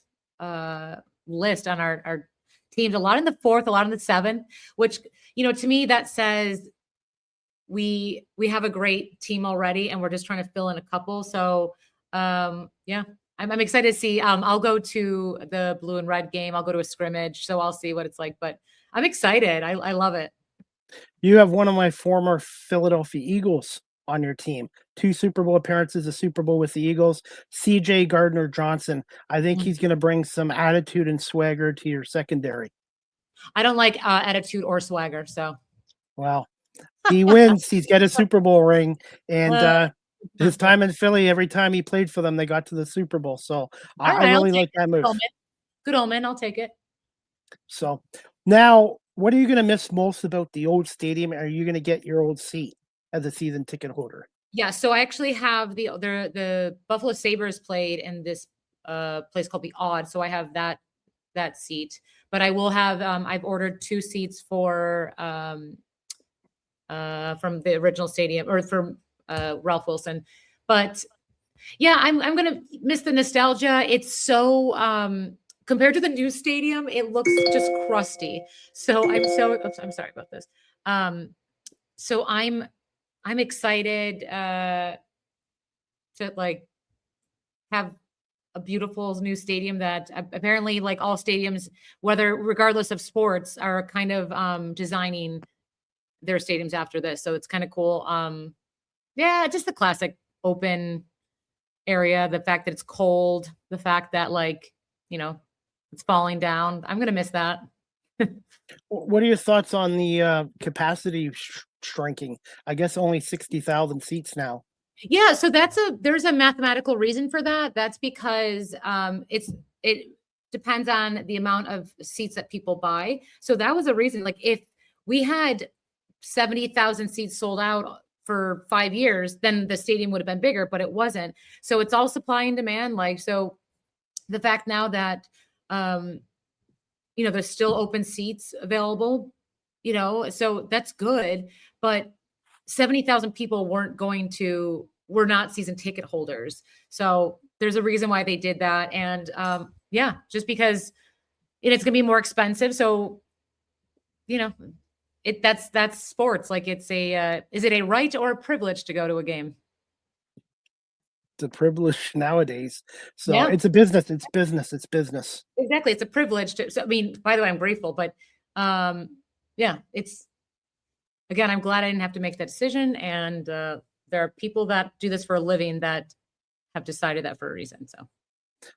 list on our teams, a lot in the 4th, a lot in the 7th, which, to me, that says we have a great team already and we're just trying to fill in a couple. So I'm excited to see. I'll go to the blue and red game. I'll go to a scrimmage. So I'll see what it's like, but I'm excited. I love it. You have one of my former Philadelphia Eagles on your team. 2 Super Bowl appearances, a Super Bowl with the Eagles. CJ Gardner-Johnson. I think he's going to bring some attitude and swagger to your secondary. I don't like attitude or swagger. So, well, he wins. He's got a Super Bowl ring, and his time in Philly, every time he played for them, they got to the Super Bowl. So I really like that move. Good omen. I'll take it. So now, what are you going to miss most about the old stadium? Are you going to get your old seat as a season ticket holder? Yeah, so I actually have the Buffalo Sabres played in this place called the Odd, so I have that seat. But I will have I've ordered 2 seats for from the original stadium or from Ralph Wilson. But yeah, I'm gonna miss the nostalgia. It's so compared to the new stadium, it looks just crusty. So I'm sorry about this. So I'm excited to like have a beautiful new stadium that apparently, like all stadiums, regardless of sports, are kind of designing their stadiums after this. So it's kind of cool. Yeah, just the classic open area, the fact that it's cold, the fact that it's falling down. I'm going to miss that. What are your thoughts on the capacity shrinking? I guess only 60,000 seats now. Yeah, so there's a mathematical reason for that. That's because it depends on the amount of seats that people buy. So that was a reason. Like if we had 70,000 seats sold out for 5 years, then the stadium would have been bigger, but it wasn't. So it's all supply and demand. Like, so the fact now that there's still open seats available, so that's good. But 70,000 people were not season ticket holders. So there's a reason why they did that. And just because it's going to be more expensive. So, that's sports. Like is it a right or a privilege to go to a game? It's a privilege nowadays. So it's a business. It's business. It's business. Exactly. It's a privilege so, I mean, by the way, I'm grateful, but again, I'm glad I didn't have to make that decision. And there are people that do this for a living that have decided that for a reason. So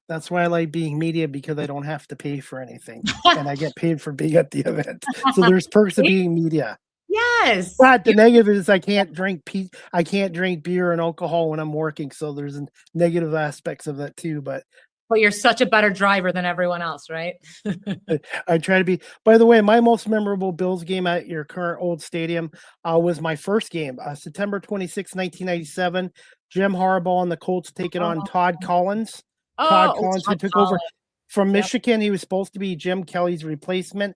that's why I like being media, because I don't have to pay for anything and I get paid for being at the event. So there's perks of being media. Yes. But the negative is I can't drink beer and alcohol when I'm working. So there's negative aspects of that too. But you're such a better driver than everyone else, right? I try to be. By the way, my most memorable Bills game at your current old stadium was my first game, September 26, 1997. Jim Harbaugh and the Colts taking on Todd Collins. Todd Collins, who took over from Michigan. He was supposed to be Jim Kelly's replacement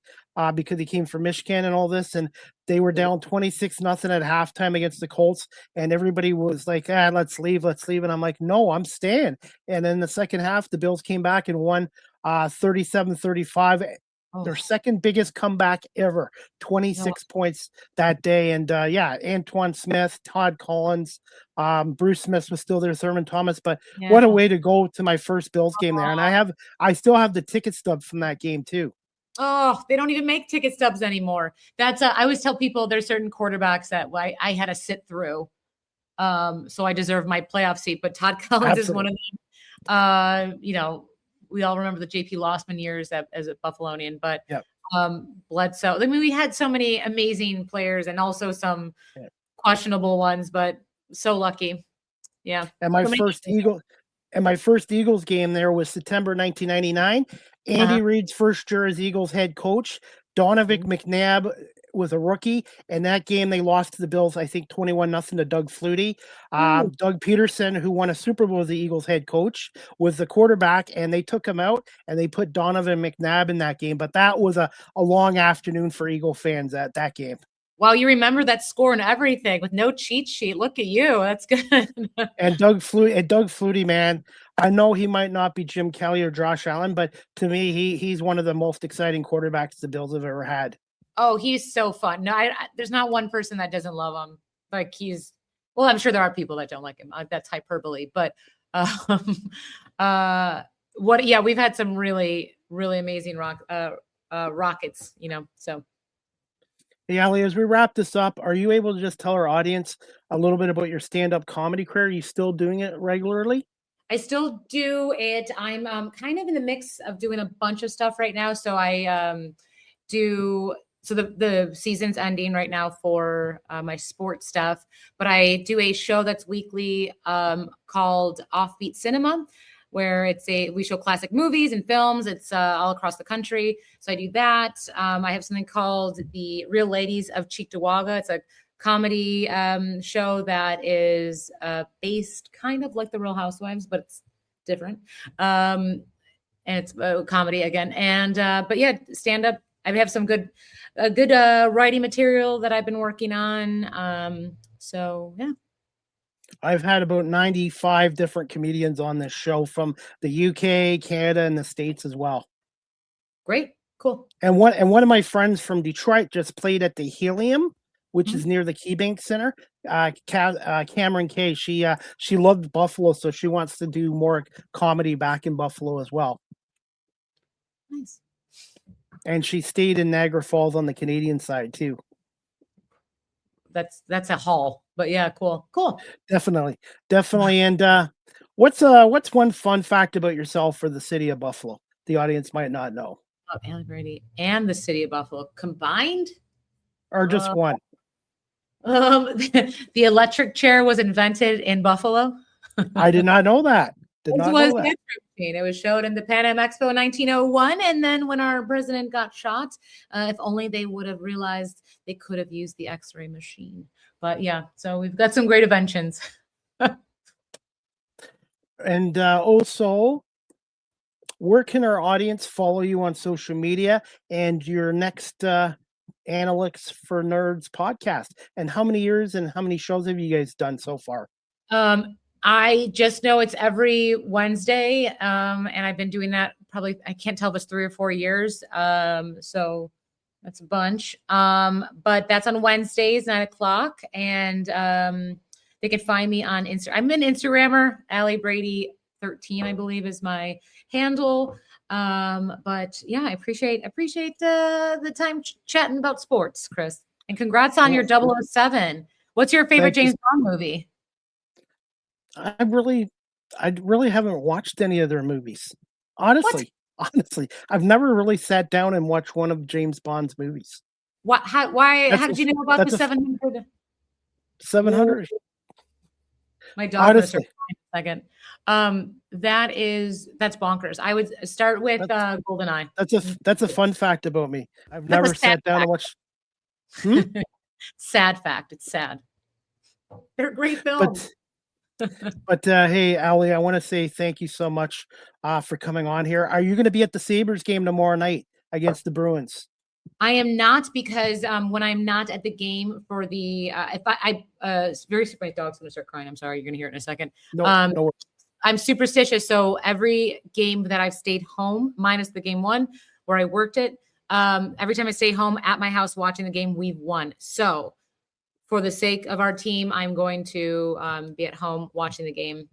because he came from Michigan and all this. And they were down 26-0 at halftime against the Colts. And everybody was like, let's leave. And I'm like, no, I'm staying. And then the second half, the Bills came back and won 37-35. Their second biggest comeback ever, 26 points that day. And Antoine Smith, Todd Collins, Bruce Smith was still there, Thurman Thomas. But what a way to go to my first Bills game there. And I still have the ticket stub from that game too. Oh, they don't even make ticket stubs anymore. That's I always tell people there's certain quarterbacks that I had to sit through. So I deserve my playoff seat. But Todd Collins is one of them. We all remember the JP Lossman years as a Buffalonian, but Bledsoe. I mean, we had so many amazing players and also some questionable ones, but so lucky. Yeah. And my first Eagles game there was September 1999. Andy Reid's first year as Eagles head coach. Donovan McNabb was a rookie. And that game, they lost to the Bills, I think 21-0 to Doug Flutie. Doug Peterson, who won a Super Bowl as the Eagles head coach, was the quarterback, and they took him out and they put Donovan McNabb in that game. But that was a long afternoon for Eagle fans at that game. Wow, you remember that score and everything with no cheat sheet. Look at you. That's good. And Doug Flutie, man, I know he might not be Jim Kelly or Josh Allen, but to me, he's one of the most exciting quarterbacks the Bills have ever had. Oh, he's so fun. No, there's not one person that doesn't love him. Like I'm sure there are people that don't like him. That's hyperbole, but we've had some really, really amazing rockets, so. Hey, Allie, as we wrap this up, are you able to just tell our audience a little bit about your stand-up comedy career? Are you still doing it regularly? I still do it. I'm kind of in the mix of doing a bunch of stuff right now. So I so the season's ending right now for my sports stuff, but I do a show that's weekly called Offbeat Cinema, where we show classic movies and films. It's all across the country. So I do that. I have something called The Real Ladies of Cheektowaga. It's a comedy show that is based kind of like the Real Housewives, but it's different. And it's comedy again. And but yeah, stand up. I have some good writing material that I've been working on. So yeah. I've had about 95 different comedians on this show from the UK, Canada, and the States as well. Great. Cool. And one of my friends from Detroit just played at the Helium which is near the KeyBank Center. Cameron Kay, she loved Buffalo, so she wants to do more comedy back in Buffalo as well. Nice. And she stayed in Niagara Falls on the Canadian side too. That's a haul, but yeah, cool. Definitely. And what's one fun fact about yourself for the city of Buffalo the audience might not know? Oh, Allie Brady and the city of Buffalo combined, Or just one? the electric chair was invented in Buffalo. I did not know that. It was showed in the Pan Am Expo in 1901. And then when our president got shot, if only they would have realized they could have used the X-ray machine. But yeah, so we've got some great inventions. And also, where can our audience follow you on social media and your next Analytics for Nerds podcast? And how many years and how many shows have you guys done so far? I just know it's every Wednesday. And I've been doing that probably, I can't tell if it's 3 or 4 years. So that's a bunch. But that's on Wednesdays, 9:00. And they can find me on Instagram. I'm an Instagrammer. Allie Brady 13, I believe, is my handle. But yeah, I appreciate the time chatting about sports, Chris. And congrats on your 007. What's your favorite James Bond movie? I really haven't watched any of their movies. Honestly, I've never really sat down and watched one of James Bond's movies. How did you know about the 700? 700. My dog was in a second. That's bonkers. I would start with GoldenEye. That's a fun fact about me. I've never sat down and watched. Sad fact. It's sad. They're great films. But hey, Allie, I want to say thank you so much for coming on here. Are you going to be at the Sabres game tomorrow night against the Bruins? I am not, because when I'm not at the game for the very my dog's going to start crying. I'm sorry, you're going to hear it in a second. No worries. I'm superstitious, so every game that I've stayed home, minus the game one where I worked it, every time I stay home at my house watching the game, we've won. So for the sake of our team, I'm going to be at home watching the game.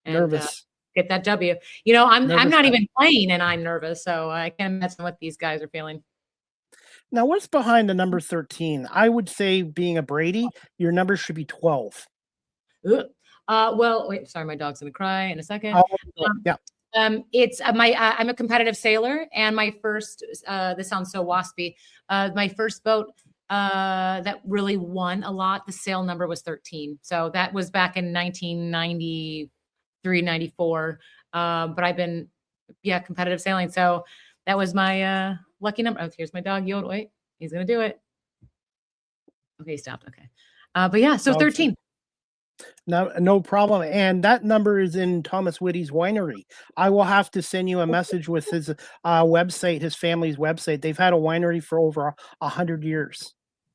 And, nervous. Get that W. You know, I'm not even playing, and I'm nervous, so I can't imagine what these guys are feeling. Now, what's behind the number 13? I would say, being a Brady, your number should be 12. Well, wait, sorry, my dog's gonna cry in a second. Yeah. It's I'm a competitive sailor, and my first this sounds so waspy. My first boat that really won a lot, the sail number was 13. So that was back in 1993, 94. But I've been competitive sailing. So that was my lucky number. Oh, here's my dog. Wait, he's gonna do it. Okay, he stopped. Okay. But yeah, so 13. No problem. And that number is in Thomas Whitty's winery. I will have to send you a message with his website, his family's website. They've had a winery for over 100 years.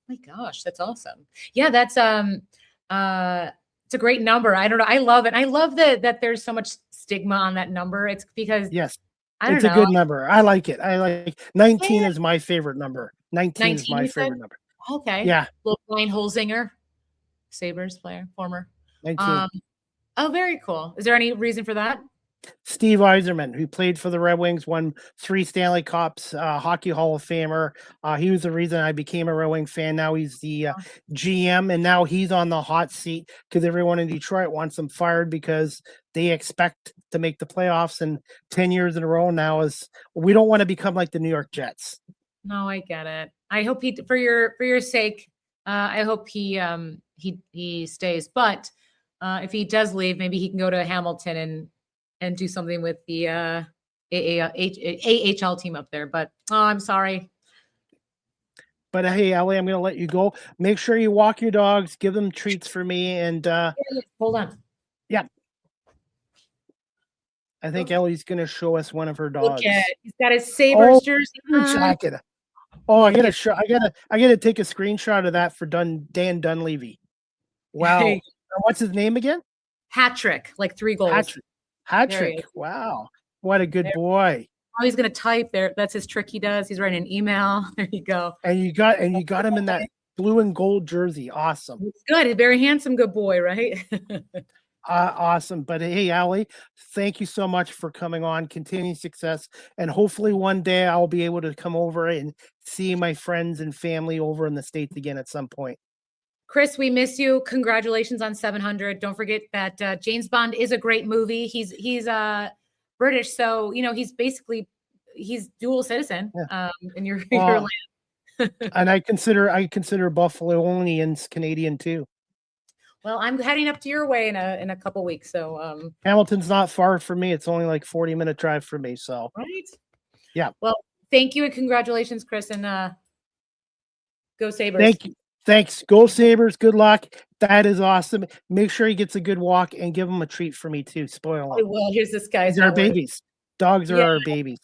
My gosh, that's awesome. Yeah, that's it's a great number. I don't know. I love it. I love that there's so much stigma on that number. It's because it's a good number. I like it. I like 19 is my favorite number. 19 is my favorite number. Okay. Yeah. Little Brian Holzinger, Sabres player, former. 19. Oh, very cool. Is there any reason for that? Steve Yzerman, who played for the Red Wings, won 3 Stanley Cups, Hockey Hall of Famer. He was the reason I became a Red Wing fan. Now he's the GM, and now he's on the hot seat because everyone in Detroit wants him fired because they expect to make the playoffs. And 10 years in a row now we don't want to become like the New York Jets. No, I get it. I hope for your sake, I hope he stays. But if he does leave, maybe he can go to Hamilton and do something with the AHL team up there. But I'm sorry. But hey, Allie, I'm going to let you go. Make sure you walk your dogs, give them treats for me, and hold on. Yeah. I think Ellie's going to show us one of her dogs. Look at, he's got his Sabres jersey. Jacket. I gotta take a screenshot of that for Dan Dunleavy. Wow. Hey. What's his name again? Hat-trick, like 3 goals. Hat-trick. Wow. What a good boy. Oh, he's gonna type there. That's his trick he does. He's writing an email. There you go. And you got him in that blue and gold jersey. Awesome. It's good. A very handsome, good boy, right? Awesome. But hey, Allie, thank you so much for coming on. Continued success. And hopefully one day I'll be able to come over and see my friends and family over in the States again at some point. Chris, we miss you. Congratulations on 700. Don't forget that James Bond is a great movie. He's British, so he's dual citizen in your land. And I consider Buffalonians Canadian too. Well, I'm heading up to your way in a couple weeks. So Hamilton's not far from me. It's only like 40-minute drive for me. So right. Yeah. Well, thank you and congratulations, Chris, and go Sabres. Thank you. Thanks. Go Sabres. Good luck. That is awesome. Make sure he gets a good walk and give him a treat for me too. Spoil him. Well, here's this guy's our babies. Dogs are our babies.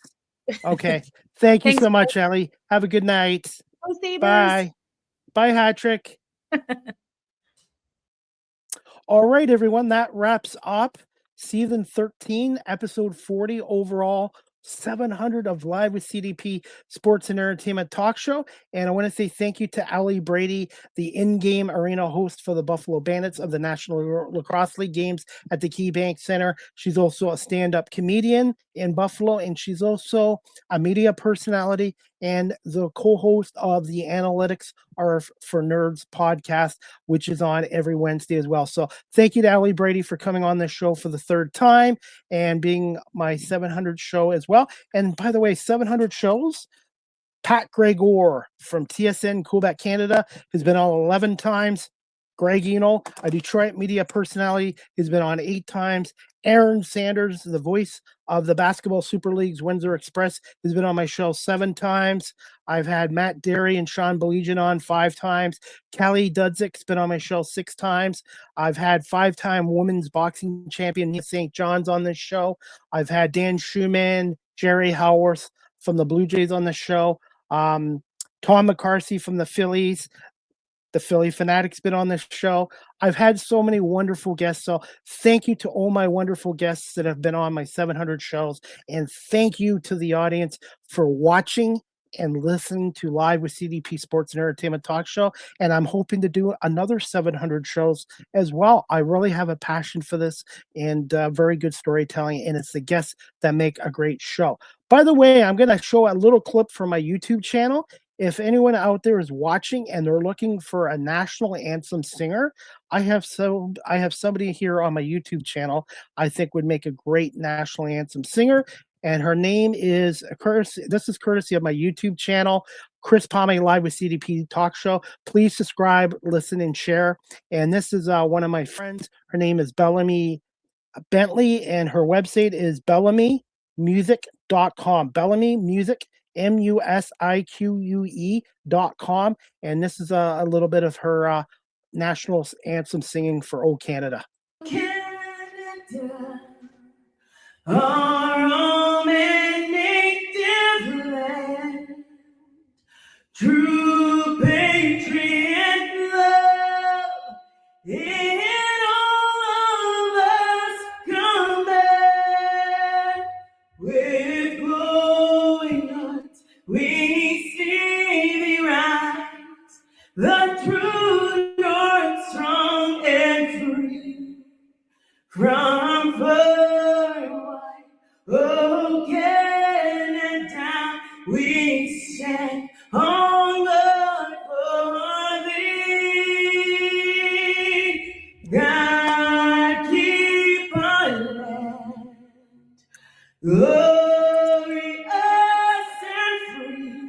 Okay. Thank you so much, Allie. Have a good night. Go Sabres. Bye. Bye, Hat-Trick. All right, everyone. That wraps up season 13, episode 40 overall. 700 of Live with CDP Sports and Entertainment Talk Show. And I want to say thank you to Allie Brady, the in-game arena host for the Buffalo Bandits of the National Lacrosse League games at the KeyBank Center. She's also a stand-up comedian in Buffalo, and she's also a media personality and the co-host of the Analytics Are for Nerds podcast, which is on every Wednesday as well. So thank you to Allie Brady for coming on this show for the third time and being my 700 show as well. And by the way, 700 shows, Pat Gregor from TSN Quebec, Canada, has been on 11 times. Greg Eno, a Detroit media personality, has been on 8 times. Aaron Sanders, the voice of the Basketball Super League's Windsor Express, has been on my show 7 times. I've had Matt Derry and Sean Belegian on 5 times. Kelly Dudzik's been on my show 6 times. I've had 5-time women's boxing champion Nia St. John's on this show. I've had Dan Schumann, Jerry Howarth from the Blue Jays on the show. Tom McCarthy from the Phillies. The Philly Fanatic's been on this show. I've had so many wonderful guests. So thank you to all my wonderful guests that have been on my 700 shows. And thank you to the audience for watching and listening to Live with CDP Sports and Entertainment Talk Show. And I'm hoping to do another 700 shows as well. I really have a passion for this and very good storytelling. And it's the guests that make a great show. By the way, I'm going to show a little clip from my YouTube channel. If anyone out there is watching and they're looking for a national anthem singer, I have somebody here on my YouTube channel I think would make a great national anthem singer. And her name is this is courtesy of my YouTube channel, Chris Palme Live with CDP Talk Show. Please subscribe, listen, and share. And this is one of my friends. Her name is Bellamy Bentley, and her website is BellamyMusic.com. Bellamy Music, musique.com. And this is a little bit of her national anthem singing for O Canada. Canada, our home and native land, true patriot love in all of us combined. With glowing hearts we see thee rise, the true north strong and free, from far and wide, oh Canada, we stand on guard for thee. God keep our land glorious and free.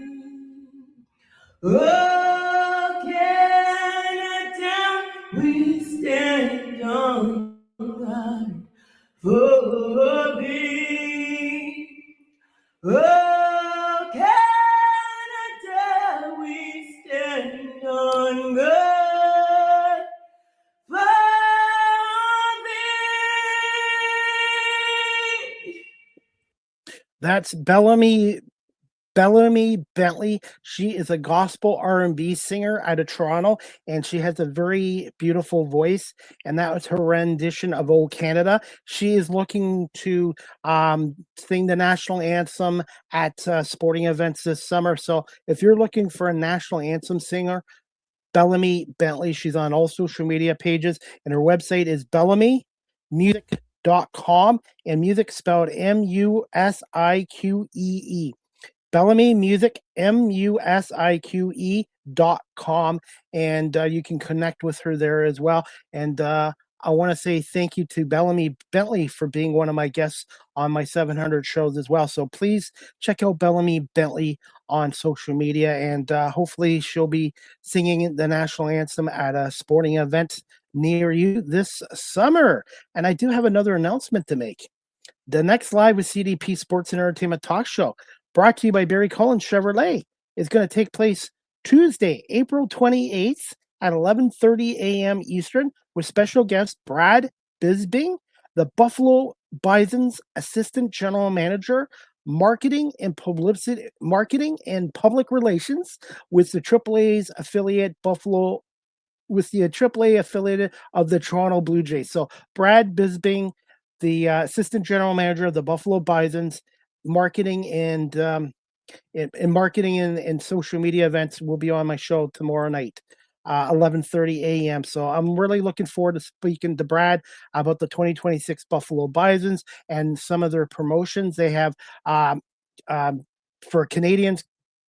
Oh Canada, we stand on guard for thee. Oh Canada, we stand on guard for thee. That's Bellamy Bentley. She is a gospel R&B singer out of Toronto, and she has a very beautiful voice, and that was her rendition of Old Canada. She is looking to sing the national anthem at sporting events this summer. So if you're looking for a national anthem singer, Bellamy Bentley. She's on all social media pages, and her website is bellamymusic.com, and music spelled Musique. Bellamy Music, musique.com, and you can connect with her there as well. And I want to say thank you to Bellamy Bentley for being one of my guests on my 700 shows as well. So please check out Bellamy Bentley on social media, and hopefully she'll be singing the national anthem at a sporting event near you this summer. And I do have another announcement to make. The next Live with CDP Sports and Entertainment Talk Show, brought to you by Barry Cullen Chevrolet, is going to take place Tuesday, April 28th at 11:30 a.m. Eastern, with special guest Brad Bisbing, the Buffalo Bison's Assistant General Manager, Marketing and Public Relations, with the AAA's affiliate Buffalo, with the AAA affiliate of the Toronto Blue Jays. So Brad Bisbing, the Assistant General Manager of the Buffalo Bison's, marketing and social media events, will be on my show tomorrow night, 11:30 a.m. So I'm really looking forward to speaking to Brad about the 2026 Buffalo Bisons and some of their promotions they have for Canadians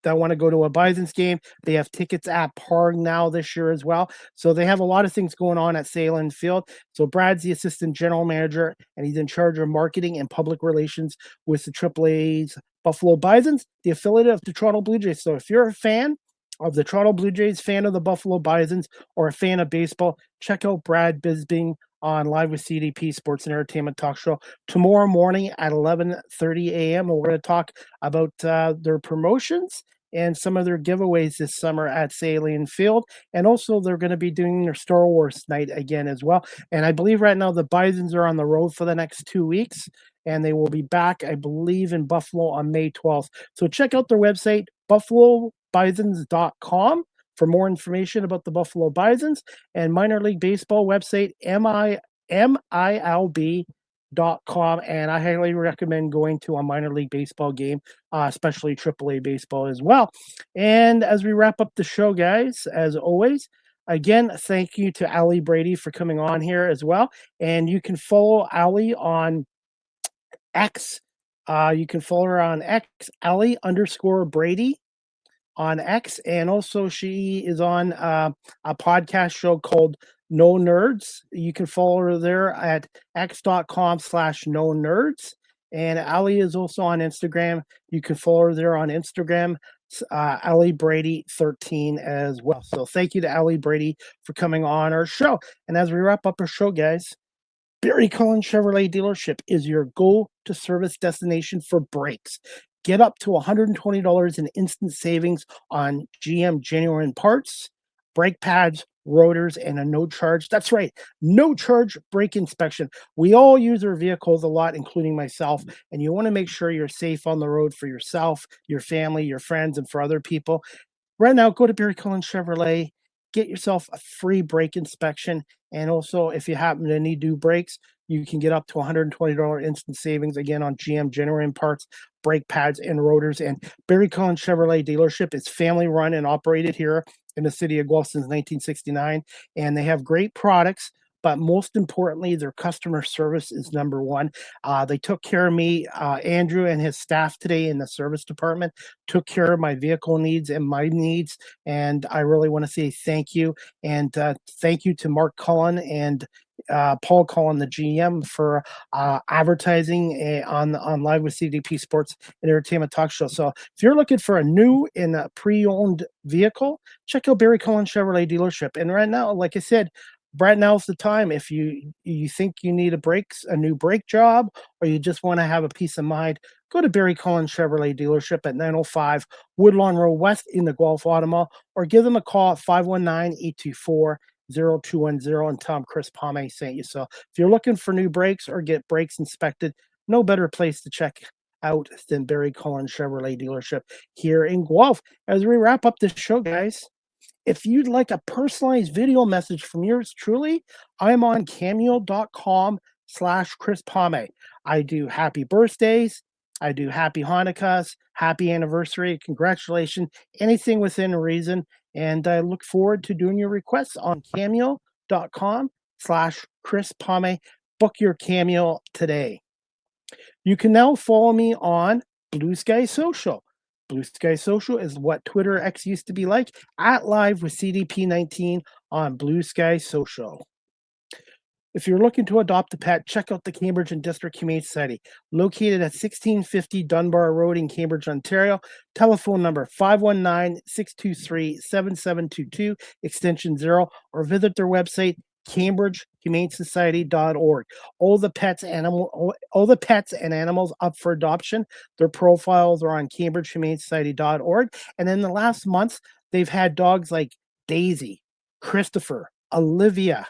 that want to go to a Bisons game. They have tickets at Parg now this year as well. So they have a lot of things going on at Salem Field. So Brad's the Assistant General Manager, and he's in charge of marketing and public relations with the AAA's Buffalo Bisons, the affiliate of the Toronto Blue Jays. So if you're a fan of the Toronto Blue Jays, fan of the Buffalo Bisons, or a fan of baseball, check out Brad Bisbing on Live with CDP Sports and Entertainment Talk Show tomorrow morning at 11:30 a.m. And we're going to talk about their promotions and some of their giveaways this summer at Salem Field. And also they're going to be doing their Star Wars night again as well. And I believe right now the Bisons are on the road for the next 2 weeks, and they will be back, I believe, in Buffalo on May 12th. So check out their website, buffalobisons.com, for more information about the Buffalo Bisons, and minor league baseball website, MILB.com. And I highly recommend going to a minor league baseball game, especially AAA baseball as well. And as we wrap up the show, guys, as always, again, thank you to Allie Brady for coming on here as well. And you can follow Allie on X. You can follow her on X, Allie_Brady on X. And also she is on a podcast show called No Nerds. You can follow her there at x.com/No Nerds. And Allie is also on Instagram. You can follow her there on Instagram, Allie Brady 13 as well. So thank you to Allie Brady for coming on our show. And as we wrap up our show, guys, Barry Cullen Chevrolet dealership is your go-to service destination for brakes. Get up to $120 in instant savings on GM genuine parts, brake pads, rotors, and a no-charge. That's right, no-charge brake inspection. We all use our vehicles a lot, including myself, and you want to make sure you're safe on the road for yourself, your family, your friends, and for other people. Right now, go to Barry Cullen Chevrolet. Get yourself a free brake inspection. And also, if you happen to need new brakes, you can get up to $120 instant savings, again, on GM genuine parts, brake pads, and rotors. And Barry Cullen Chevrolet dealership is family run and operated here in the city of Guelph since 1969. And they have great products, but most importantly, their customer service is number one. They took care of me. Andrew and his staff today in the service department took care of my vehicle needs and my needs. And I really want to say thank you. And thank you to Mark Cullen and Paul Cullen, the GM, for advertising on Live with CDP Sports and Entertainment Talk Show. So if you're looking for a new and a pre-owned vehicle, check out Barry Cullen Chevrolet dealership. And right now, like I said, right now's the time. If you think you need a new brake job, or you just want to have a peace of mind, go to Barry Cullen Chevrolet dealership at 905 Woodlawn Road West in the Guelph Automall, or give them a call at 519-824-0210 and tell them Chris Palme sent you. So if you're looking for new brakes or get brakes inspected, no better place to check out than Barry Cullen Chevrolet dealership here in Guelph. As we wrap up this show, guys, if you'd like a personalized video message from yours truly, I'm on cameo.com/Chris Palme. I do happy birthdays. I do happy Hanukkahs, happy anniversary, congratulations, anything within reason. And I look forward to doing your requests on cameo.com/Chris Pame. Book your cameo today. You can now follow me on Blue Sky Social. Blue Sky Social is what Twitter X used to be like, at Live with CDP19 on Blue Sky Social. If you're looking to adopt a pet, check out the Cambridge and District Humane Society, located at 1650 Dunbar Road in Cambridge, Ontario. Telephone number 519-623-7722, extension 0, or visit their website, cambridgehumanesociety.org. All the pets and animals up for adoption, their profiles are on cambridgehumanesociety.org. And in the last month, they've had dogs like Daisy, Christopher, Olivia,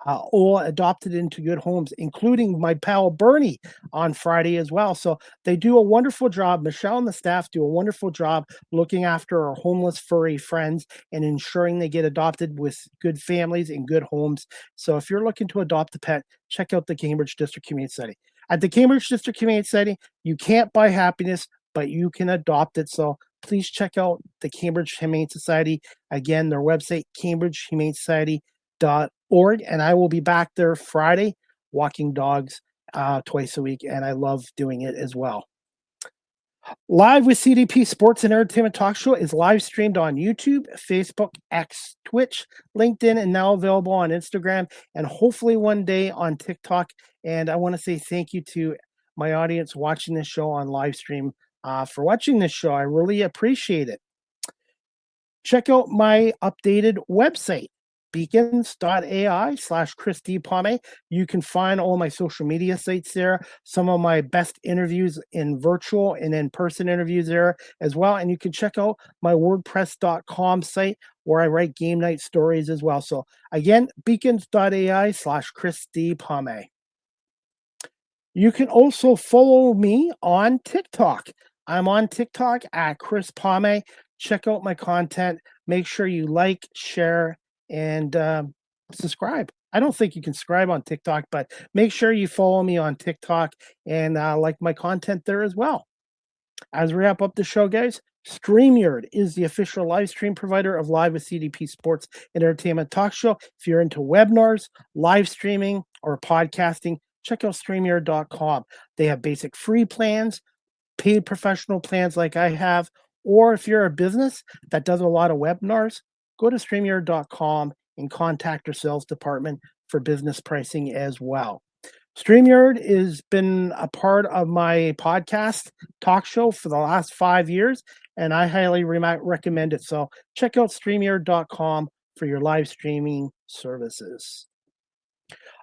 all adopted into good homes, including my pal Bernie on Friday as well. So they do a wonderful job. Michelle and the staff do a wonderful job looking after our homeless furry friends and ensuring they get adopted with good families in good homes. So if you're looking to adopt a pet, check out the Cambridge District Humane Society. At the Cambridge District Humane Society, you can't buy happiness, but you can adopt it. So please check out the Cambridge Humane Society. Again, their website, cambridgehumanesociety.org. And I will be back there Friday walking dogs twice a week, and I love doing it as well. Live with CDP Sports and Entertainment Talk Show is live streamed on YouTube, Facebook, X, Twitch, LinkedIn, and now available on Instagram, and hopefully one day on TikTok. And I want to say thank you to my audience watching this show on live stream for watching this show. I really appreciate it. Check out my updated website, beacons.ai/Chris D. Pame. You can find all my social media sites there, some of my best interviews in virtual and in-person interviews there as well. And you can check out my WordPress.com site where I write game night stories as well. So again, beacons.ai/Chris D. Pame. You can also follow me on TikTok. I'm on TikTok at Chris Pame. Check out my content. Make sure you like, share, and subscribe. I don't think you can subscribe on TikTok, but make sure you follow me on TikTok and like my content there as well. As we wrap up the show, guys, StreamYard is the official live stream provider of Live with CDP Sports and Entertainment Talk Show. If you're into webinars, live streaming, or podcasting, check out StreamYard.com. They have basic free plans, paid professional plans like I have, or if you're a business that does a lot of webinars, go to StreamYard.com and contact our sales department for business pricing as well. StreamYard has been a part of my podcast talk show for the last 5 years, and I highly recommend it. So check out StreamYard.com for your live streaming services.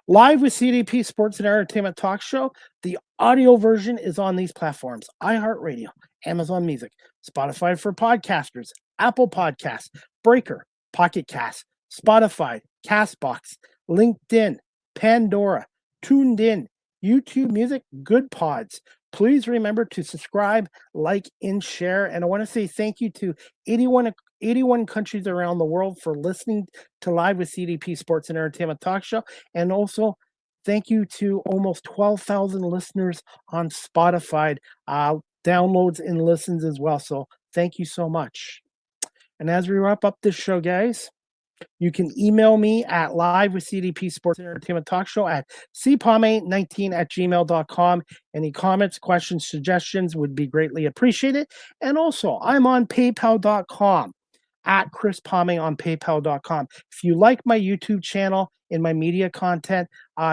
Live with CDP Sports and Entertainment Talk Show, the audio version is on these platforms: iHeartRadio, Amazon Music, Spotify for podcasters, Apple Podcasts, Breaker, Pocket Cast, Spotify, Castbox, LinkedIn, Pandora, Tuned In, YouTube Music, Good Pods. Please remember to subscribe, like, and share. And I want to say thank you to 81 countries around the world for listening to Live with CDP Sports and Entertainment Talk Show. And also, thank you to almost 12,000 listeners on Spotify, downloads and listens as well. So thank you so much. And as we wrap up this show, guys, you can email me at live with CDP Sports and Entertainment Talk Show at cpame19@gmail.com. Any comments, questions, suggestions would be greatly appreciated. And also, I'm on paypal.com at Chris Pame on paypal.com. If you like my YouTube channel and my media content,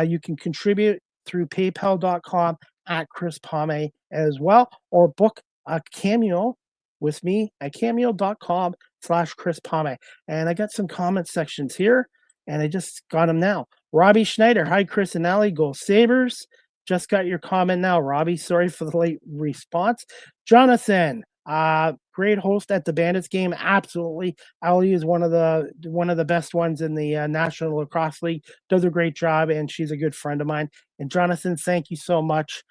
you can contribute through paypal.com at Chris Pame as well, or book a cameo with me at cameo.com/Chris Pame. And I got some comment sections here, and I just got them now. Robbie Schneider, hi Chris and Allie, go Sabres. Just got your comment now, Robbie. Sorry for the late response. Jonathan, great host at the Bandits game. Absolutely. Allie is one of the best ones in the National Lacrosse League. Does a great job, and she's a good friend of mine. And Jonathan, thank you so much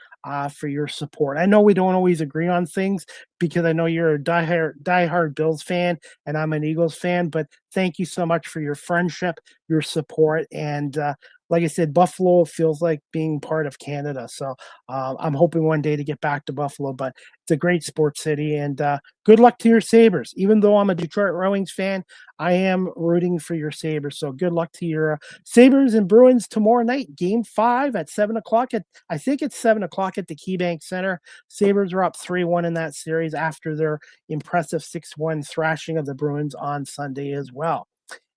for your support. I know we don't always agree on things because I know you're a diehard Bills fan and I'm an Eagles fan, but thank you so much for your friendship, your support, and like I said, Buffalo feels like being part of Canada. So I'm hoping one day to get back to Buffalo, but it's a great sports city. And good luck to your Sabres. Even though I'm a Detroit Red Wings fan, I am rooting for your Sabres. So good luck to your Sabres and Bruins tomorrow night. Game 5 at 7 o'clock. I think it's 7 o'clock at the KeyBank Center. Sabres are up 3-1 in that series after their impressive 6-1 thrashing of the Bruins on Sunday as well.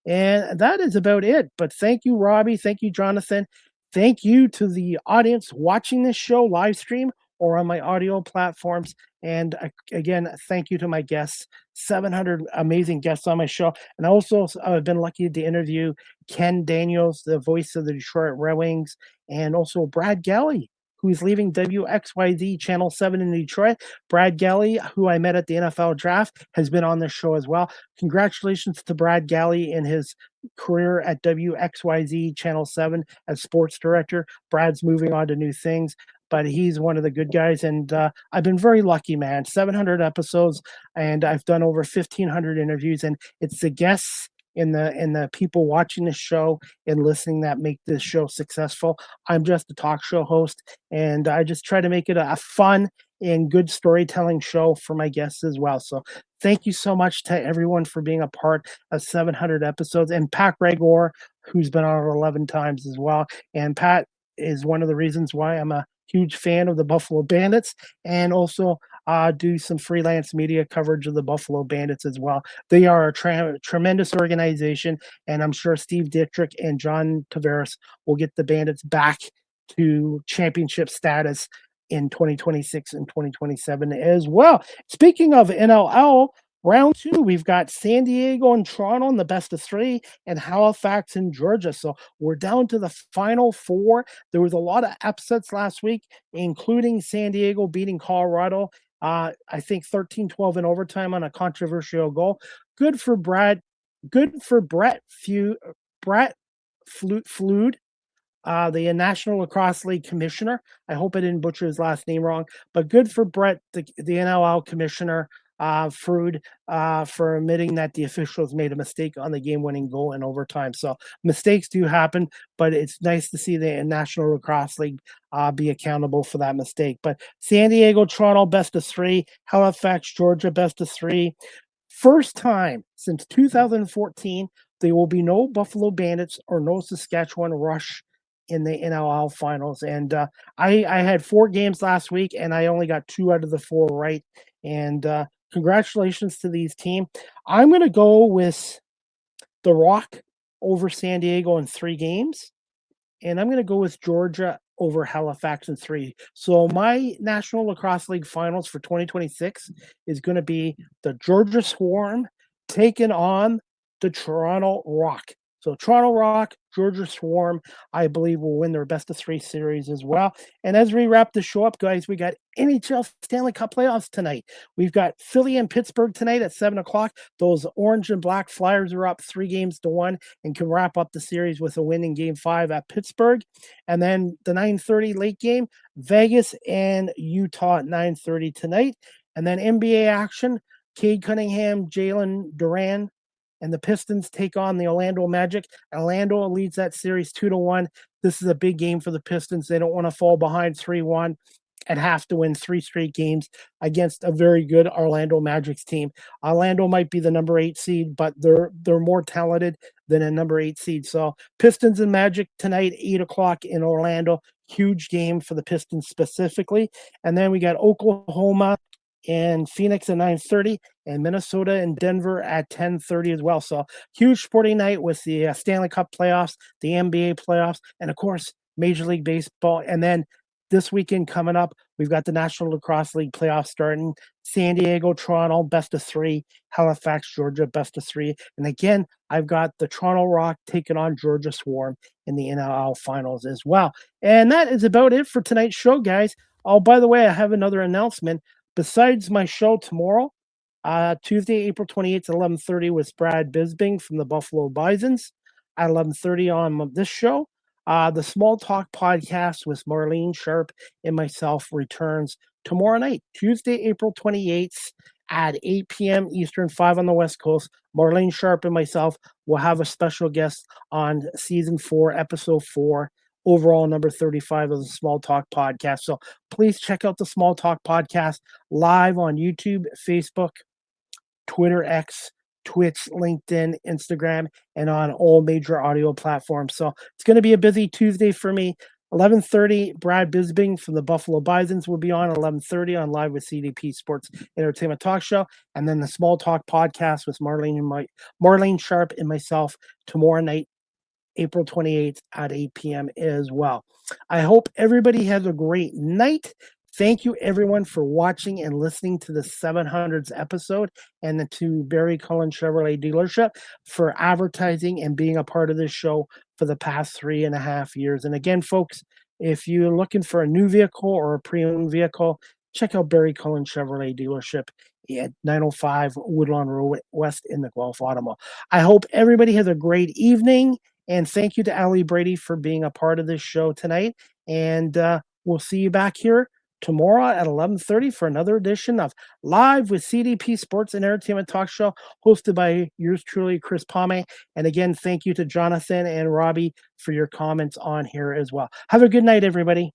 And that is about it. But thank you, Robbie. Thank you, Jonathan. Thank you to the audience watching this show live stream or on my audio platforms. And again, thank you to my guests, 700 amazing guests on my show. And also, I've been lucky to interview Ken Daniels, the voice of the Detroit Red Wings, and also Brad Galley, who's leaving WXYZ Channel 7 in Detroit. Brad Galley, who I met at the NFL draft, has been on this show as well. Congratulations to Brad Galley in his career at WXYZ Channel 7 as sports director. Brad's moving on to new things, but he's one of the good guys. And I've been very lucky, man. 700 episodes, and I've done over 1,500 interviews, and it's the guests and the people watching the show and listening that make this show successful. I'm just a talk show host, and I just try to make it a fun and good storytelling show for my guests as well. So thank you so much to everyone for being a part of 700 episodes, and Pat Gregor, who's been on 11 times as well. And Pat is one of the reasons why I'm a huge fan of the Buffalo Bandits, and also do some freelance media coverage of the Buffalo Bandits as well. They are a tremendous organization, and I'm sure Steve Dittrich and John Tavares will get the Bandits back to championship status in 2026 and 2027 as well. Speaking of NLL, round 2, we've got San Diego and Toronto in the best of 3, and Halifax and Georgia. So we're down to the final 4. There was a lot of upsets last week, including San Diego beating Colorado, I think 13-12 in overtime on a controversial goal. Good for Brett Flood, the National Lacrosse League commissioner. I hope I didn't butcher his last name wrong, but good for Brett, the NLL commissioner, Frood, for admitting that the officials made a mistake on the game-winning goal in overtime. So mistakes do happen, but it's nice to see the National Lacrosse League be accountable for that mistake. But San Diego, Toronto, best of 3. Halifax, Georgia, best of 3. First time since 2014, there will be no Buffalo Bandits or no Saskatchewan Rush in the NLL finals. And I had 4 games last week, and I only got 2 out of the 4 right. And congratulations to these teams. I'm going to go with the Rock over San Diego in 3 games. And I'm going to go with Georgia over Halifax in 3. So my National Lacrosse League finals for 2026 is going to be the Georgia Swarm taking on the Toronto Rock. So Toronto Rock, Georgia Swarm, I believe will win their best of 3 series as well. And as we wrap the show up, guys, we got NHL Stanley Cup playoffs tonight. We've got Philly and Pittsburgh tonight at 7 o'clock. Those orange and black Flyers are up 3-1 and can wrap up the series with a win in Game 5 at Pittsburgh. And then the 9:30 late game, Vegas and Utah at 9:30 tonight. And then NBA action, Cade Cunningham, Jalen Duran, and the Pistons take on the Orlando Magic. Orlando leads that series 2-1. This is a big game for the Pistons. They don't want to fall behind 3-1 and have to win 3 straight games against a very good Orlando Magic's team. Orlando might be the number 8 seed, but they're more talented than a number 8 seed. So Pistons and Magic tonight, 8 o'clock in Orlando. Huge game for the Pistons specifically. And then we got Oklahoma and Phoenix at 9:30, and Minnesota and Denver at 10:30 as well. So huge sporting night with the Stanley Cup playoffs, the NBA playoffs, and of course Major League Baseball. And then this weekend coming up, we've got the National Lacrosse League playoffs starting. San Diego, Toronto, best of 3. Halifax, Georgia, best of 3. And again, I've got the Toronto Rock taking on Georgia Swarm in the NLL finals as well. And that is about it for tonight's show, guys. Oh, by the way, I have another announcement. Besides my show tomorrow, Tuesday, April 28th at 11:30 with Brad Bisbing from the Buffalo Bisons. At 11:30 on this show, the Small Talk podcast with Marlene Sharp and myself returns tomorrow night, Tuesday, April 28th at 8 p.m. Eastern, 5 on the West Coast. Marlene Sharp and myself will have a special guest on season 4, episode 4, overall number 35 of the Small Talk podcast. So please check out the Small Talk podcast live on YouTube, Facebook, Twitter, X, Twitch, LinkedIn, Instagram, and on all major audio platforms. So it's going to be a busy Tuesday for me. 11:30, Brad Bisbing from the Buffalo Bisons will be on 11:30 on Live with CDP Sports Entertainment Talk Show, and then the Small Talk podcast with Marlene Sharp and myself tomorrow night, April 28th at 8 p.m. as well. I hope everybody has a great night. Thank you, everyone, for watching and listening to the 700th episode, and to Barry Cullen Chevrolet Dealership for advertising and being a part of this show for the past 3.5 years. And again, folks, if you're looking for a new vehicle or a pre-owned vehicle, check out Barry Cullen Chevrolet Dealership at 905 Woodlawn Road West in the Guelph Automall. I hope everybody has a great evening, and thank you to Allie Brady for being a part of this show tonight. And we'll see you back here tomorrow at 11:30 for another edition of Live with CDP Sports and Entertainment Talk Show, hosted by yours truly, Chris Palme. And again, thank you to Jonathan and Robbie for your comments on here as well. Have a good night, everybody.